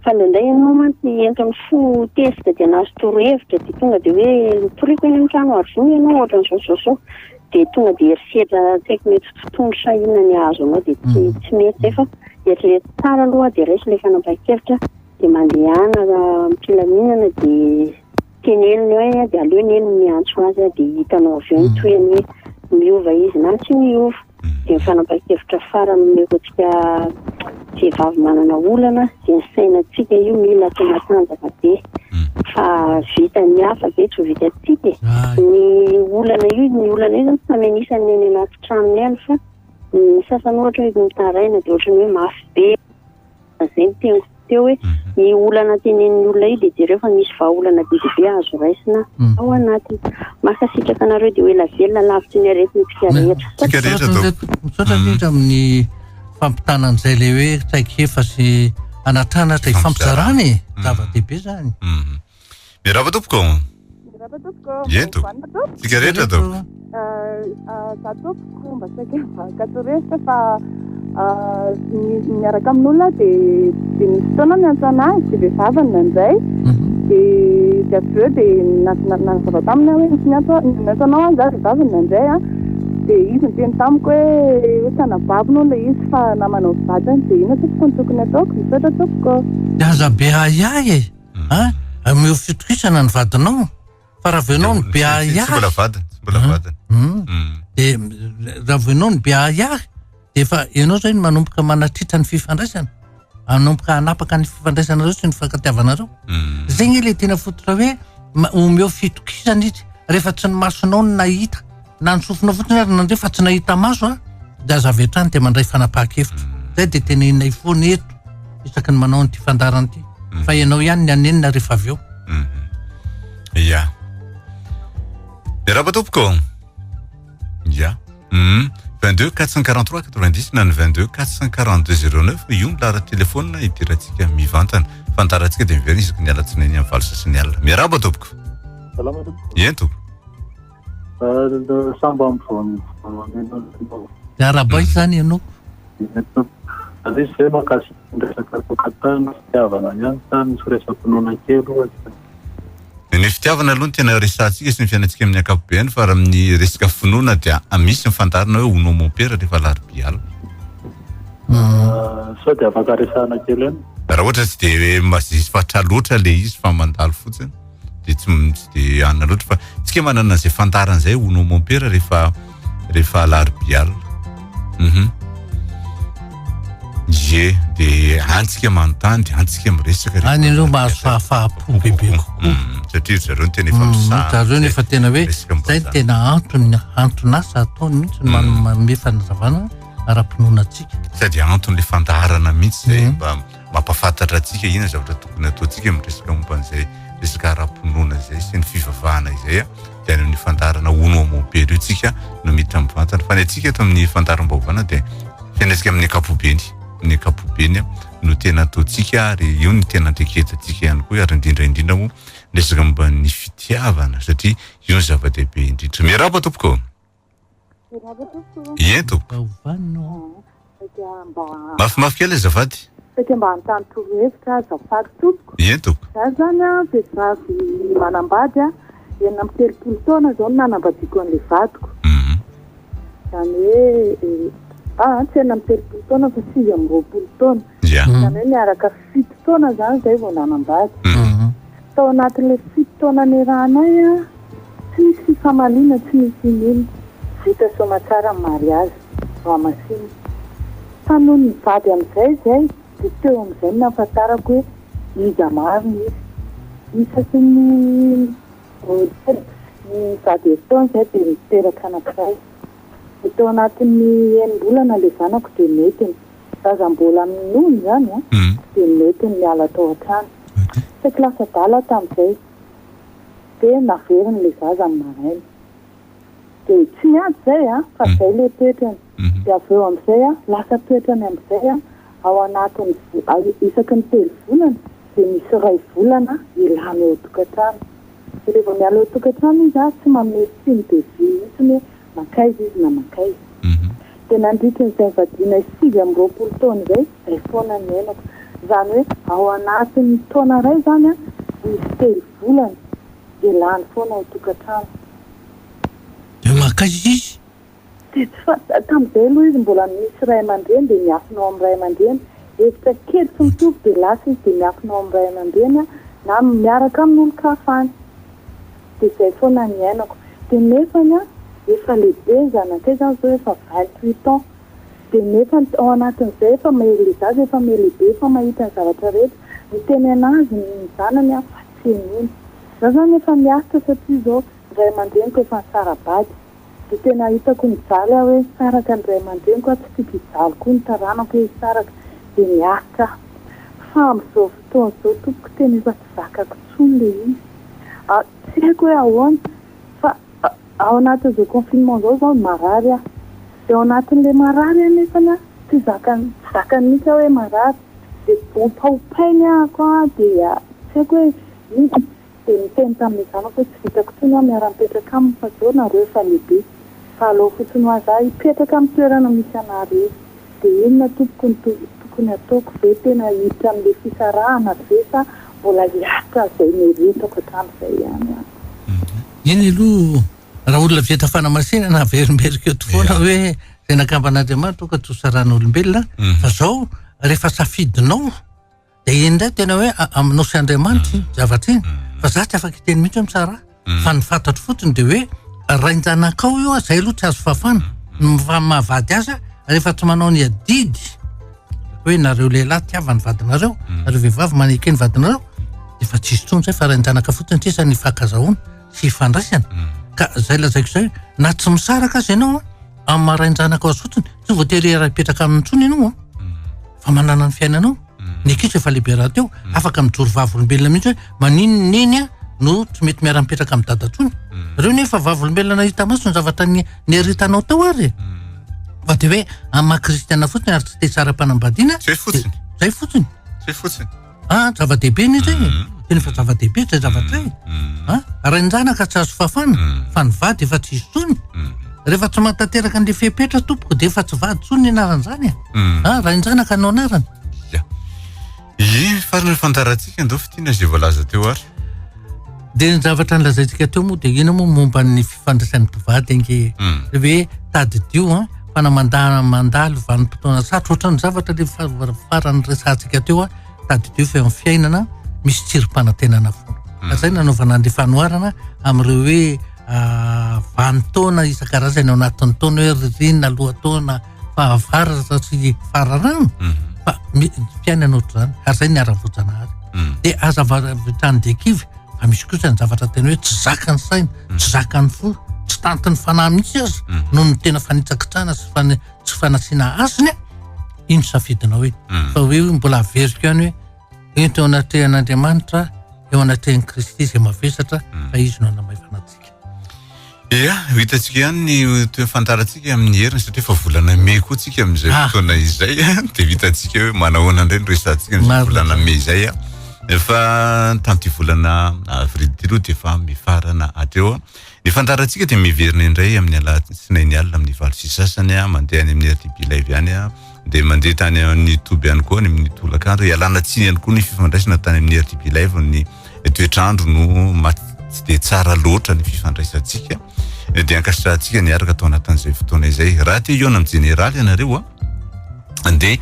fa ndraindray ianao mantsy entro amin'ny fo test dia nahazo torohevitra dia tonga dia hoe toriko eny amin'ny trano arvono ianao ohatran'izao dia tonga dia eritreritra tsy haiko mety fotoana sa inona ny azo anao dia tsy mety zay fa eritreretra tsara aloha dia raisy ilay fanapakevitra dia mandehana mipilaminana dia teneniny hoe dia aleony eny miantso azy dia hitanao avy eo ny toeny hoe miova izy na tsy miova dia mifanapakevitra farany mekotsika vehivavy manana olana dia ny sainantsika io mila tsy matanjaka be fa vita ny hafa ve tsy ho vita tsika ny olana io zany samy anisany eny anaty tranony any fa ny sasany ohatra hoe mitaraina dia ohatrany hoe mafy be zay ny teniko teo hoe ny olana tenen'ny olona io dia jereo fa misy vahaolana be azo raisina ao anatiny makasitraka anareo dia hoe lavelona lavitry ny aretintsika rehetra misaotra indrindra amin'ny fampitanan'izay le hoe tsaiky efa sy anatranatra hifampizarany zava-dehibe zany mirava tompoko ento tsika rehetra toko za tompoko mba saika katoresta fa miaraka amin'olona dia misy fotoana miantso anazy dia vehivavany nanjay dia avy eo dia nazava taminy hoe misy miantso anao any za vehivavany nanjay dia izy miteny tamiko hoe tanababinao ilay izy fa namanao vadany dia ina tompoko ny tokony ataoko misaotra tompoko dia aza be ahiahy meo fitokisana ny vadinao fa raha venao ny be ahiahy mbola vadiny dia raha venao ny be ahiahy dia efa ianao zay ny manomboka manatritra ny fifandraisana manomboka hanapaka ny fifandraisanareo sy ny fankatiavanareo zegny ilay tena fototra hoe omeo fitokisana izy rehefa tsy ny masonao ny nahita na ny sofinao fotsiny ary nandreo fa tsy nahita maso dia aza avy hatrany dia mandray fanapaha-kevitra zay dia tena inay foana eto isaky ny manao nyty fandarana ity fa ianao ihany ny anenina rehefa avy eo ya miraba tompoko ya 22 443 90 na ny 22 442 09 io milara telefônina hidirantsika mivantana fantarantsika dia miverina isaky ny alatsinainy amin'ny valo sasany alina miraba tompoko ento samba ampovoany dia araba izy zany ianao azy izy zay makasy resaka tokatana fitiavana ihany tany sy resam-pinoana kely ohatra ny fitiavana aloha ny tena resantsika sy ny fiainantsika amin'ny ankapobeny fa raha amin'ny resaka finoana dia misy ny fantarina hoe ono mon père rehefa laribiala sao dia afaka resahana kely eny raha ohatra tsy dia mazisy fatra loatra le izy fa mandalo fotsiny dia tsy dia anina loatra fa tsika manana zay fantarana zay ono mon père rehefa laribiala ye dia antsika manontany dia antsika miresaka any ireo mahazo fahafahapo bebe kokoa satria zareo ny tena efa misahana zareo nefa tena hoe zay tena antonasa ataony mihitsy manome fanazavana ara-pinoana atsika sady antony le fandarana mihitsy zay mba mampafantatra atsika ina zavatra tokony ataotsika miresaka momban'izay resaka ara-pinoana zay sy ny fivavahana izay dia ny fandarana ono mon père io tsika no miditra mivantana fa ny atsika eto amin'ny fandaram-baovana dia fiainantsika amin'ny ankapobeny ny ankapobeny no tena ataotsika ary io ny tena andreketantsika ihany koa ary indrindra moa resaka momba ny fitiavana satria io ny zava-dehibe indrindra miraba tompoko ie tompoko mafimafy kely azafady saika mba hanontany torohevitra azafady tompoko ie tompoko za zany vehivavy manambady enina amin'ny telopolo taona zao no nanambadiako an'ilay vadiko zany hoe tsy enina amin'ny telopolo taona fa 6 amby 20 taona zany hoe miaraka 7 taona zany zay vao nanambady tao anatin'ilay 7 taona niranay tsy misy fifamalina tsy misy inona vita somatsara ny mariazy vamasiny fa noho ny vady amin'izay zay dia teo amin'izay nahafantarako hoe iza marina izy isaky ny vady etaony zay dia miteraka anankiray tao anatin'ny enim-bolana ilay zanako dia metiny razam-bola amin'ny nono zany dia metiny miala tao an-trano saky lasa dala tamin'izay dia naveriny ilay zaza amin'ny maraina dia tsy miady zay fa zay ilay toetrany dia avy eo amin'izay lasa toetrany amin'izay ao anatiny isaky ny 3 volana dia misy 2 volana ilana eo tokantrano dia rehefa miala eo tokantrano izy tsy manome siny dia vy mihitsy hoe makaizy izy na makaizy tena andritran'izay vadiana 20 taona izay zay foana ny ainako zany hoe ao anatin'ny taona iray zany a misy 3 volana dia lany foana ao tokantrano. Dia makaizy izy tamin'izay aloha izy mbola misy ray aman-dreny dia miafinao amin'ny ray aman-dreny efitra kely sy mitovy dia lasa izy dia miafinao amin'ny ray aman-dreny na miaraka amin'olo kafany dia izay foana ny ainako. Dia nefany a efa lehibe zanakay zany zao efa 28 ans dia nefa ao anatin'izay efa mahery zaza efa melehibe efa mahita ny zavatra rehetra miteny anazy ny zanany a fa tsy eniny za zany efa miaritra satria zao ray aman-dreniko efa ny sarabady dia tena hitako ny jaly aho hoe saraka ny ray aman-dreniko a tsy tiako hijaly koa ny taranako hoe saraka dia miaritra fa amin'izao fotoana zao tompoko tena efa tsy zakako tsony le izy tsy haiko hoe ahoana fa ao anatin'izao confinement zao marary ah dia ao anatin'ilay marary anefany a tsy zakany mihitsy hoe marary dia opaopainy ahako a dia tsy haiko hoe izy dia miteny tamin'ny zanako hoe tsy vitako tsony a miara-mipetraka aminy fa zao nareo efa lehibe fa aleo fotsiny ho aza hipetraka amin'ny toerana misy anareo dia inona tokony ataoko ve tena hiditra amin'ilay fisarahana ve sa mbola hiaritra izay meritako hatramin'izay ihany a. Iny aloha raha olona vieta fanamasina na verimberika eto foana hoe zay nakamban'Andriamanitra ka tosaran'olombelona fa zao rehefa safidinao dia iny ndray tena hoe aminao sy Andriamanitra zavatra iny fa za tsy afaka hiteny mihitsy mitsara fa ny fantatro fotsiny dia hoe rain-janakao io zay aloha tsy azo fafana fa mahavady aza rehefa tsy manao ny adidy hoe nareo lehilahy tiava ny vadinareo nareo vehivavy maneke ny vadinareo efa tsisy tsony zay fa rain-janaka fotsiny tsisa ny fankazahoana sy hifandraisana ka zay lazaiko zay na tsy misaraka azy ianao amin'ny marain-janaka azy fotsiny tsy voatery ara-petraka amin'ny tsony ianao fa manana ny fiainanao ny ankizy efa lehibe raha teo afaka mijoro vavolombelona mihitsy hoe maninoneny a no tsy mety miara-mipetraka amin'ny dadatsony reo nefa vavolombelona nahita maso ny zavatra ny heritanao tao ary fa dia hoe amin'ny maha-kristiana fotsiny ary tsy te tsara-panambadiana zay fotsiny zava-dehibe ny zay tena fa zava-dehibe zay zavatra rain-janaka tsy azo fafana fa ny vady efa tsy izy tsony rehefa tsy matateraka an'ilay fepetra tompoko dia efa tsy vady tsony ny anaran'izany rain-janaka no anarany. Farany fantarantsika ndao fitiana zay voalaza teo ary dia ny zavatra nylazaintsika teo moa dia ina moa momba ny fifandraisan'ny mpivady ange hoe tadidio fanamandalo vanim-potoana sarotra ohatrany zavatra le farany resantsika teo tadidio fa amin'ny fiainana misy tsirom-panantenana foana zay nanaovana an'ilay fanoharana amin'ireo hoe vanim-taona isan-karazany ao anatin'ny taona hoe ririnina lohataona fahavaratra sy fararano fa fiainana ohatr' zany ary zay ny ara-voajanahary dia azavitrany dekivy fa misy kosa ny zavatra tena hoe tsy zaka ny saina tsy zaka ny fo tsy tanty ny fanahy mihitsy azy noho ny tena fanitsakitsana sy tsy fanasiana azony iny safidinao iny fa hoe mbola averiko ihany hoe ento eo anatrehan'Andriamanitra eo anatrehan'i Kristy izay mavesatra fa izy no anamaivanatsika. Ia, hitatsika ihany ny fantarantsika amin'ny heriny satria fa volana me koa tsika amin'izay fotoana izay dia hitatsika hoe manahoana indray no resantsika ny volana me izay efa tamin'ity volana avrily ity aloha dia efa mifarana hatreo ny fantarantsika dia miverina indray amin'ny alatsinainy alina amin'ny valo sy sasany mandeha any amin'ny RTP live ihany dia mandeha tany amin'ny toby ihany koa ny amin'ny tolakandro ialana tsiny ihany koa ny fifandraisana tany amin'ny RTP live ny toetrandro no tsy dia tsara loatra ny fifandraisantsika dia ankasitrahantsika ny araka tao anatin'izay fotoana izay raha tia iona amin'ny général ianareo dia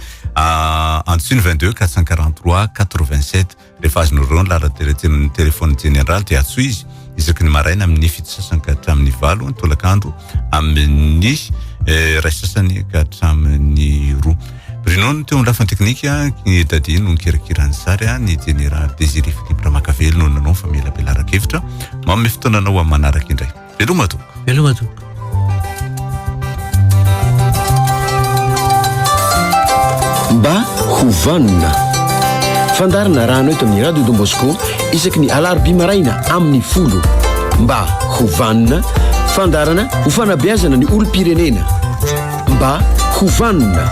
antsoiny 22 443 87 rehefa azonareo ny lalan-terateny telefony général dia atso izy isaky ny maraina amin'ny fito sasany ka hatramin'ny valo ny tolakandro amin'ny ray sasany ka hatramin'ny roa. Bruno ny teo amin'ny lafiny teknika ny dadiny no nikirakirany sary ny général Désiré Philippe Ramakavely no nanao fa mila belara-kevitra manome fotoananao amin'ny manaraka indray. Veloma tompoko. Mba hovanina fandarina rano eto amin'ny radio Don Bosco isaky ny alarobia maraina amin'ny 10 mba hovanina fandarana ho fanabeazana ny olom-pirenena mba hovanina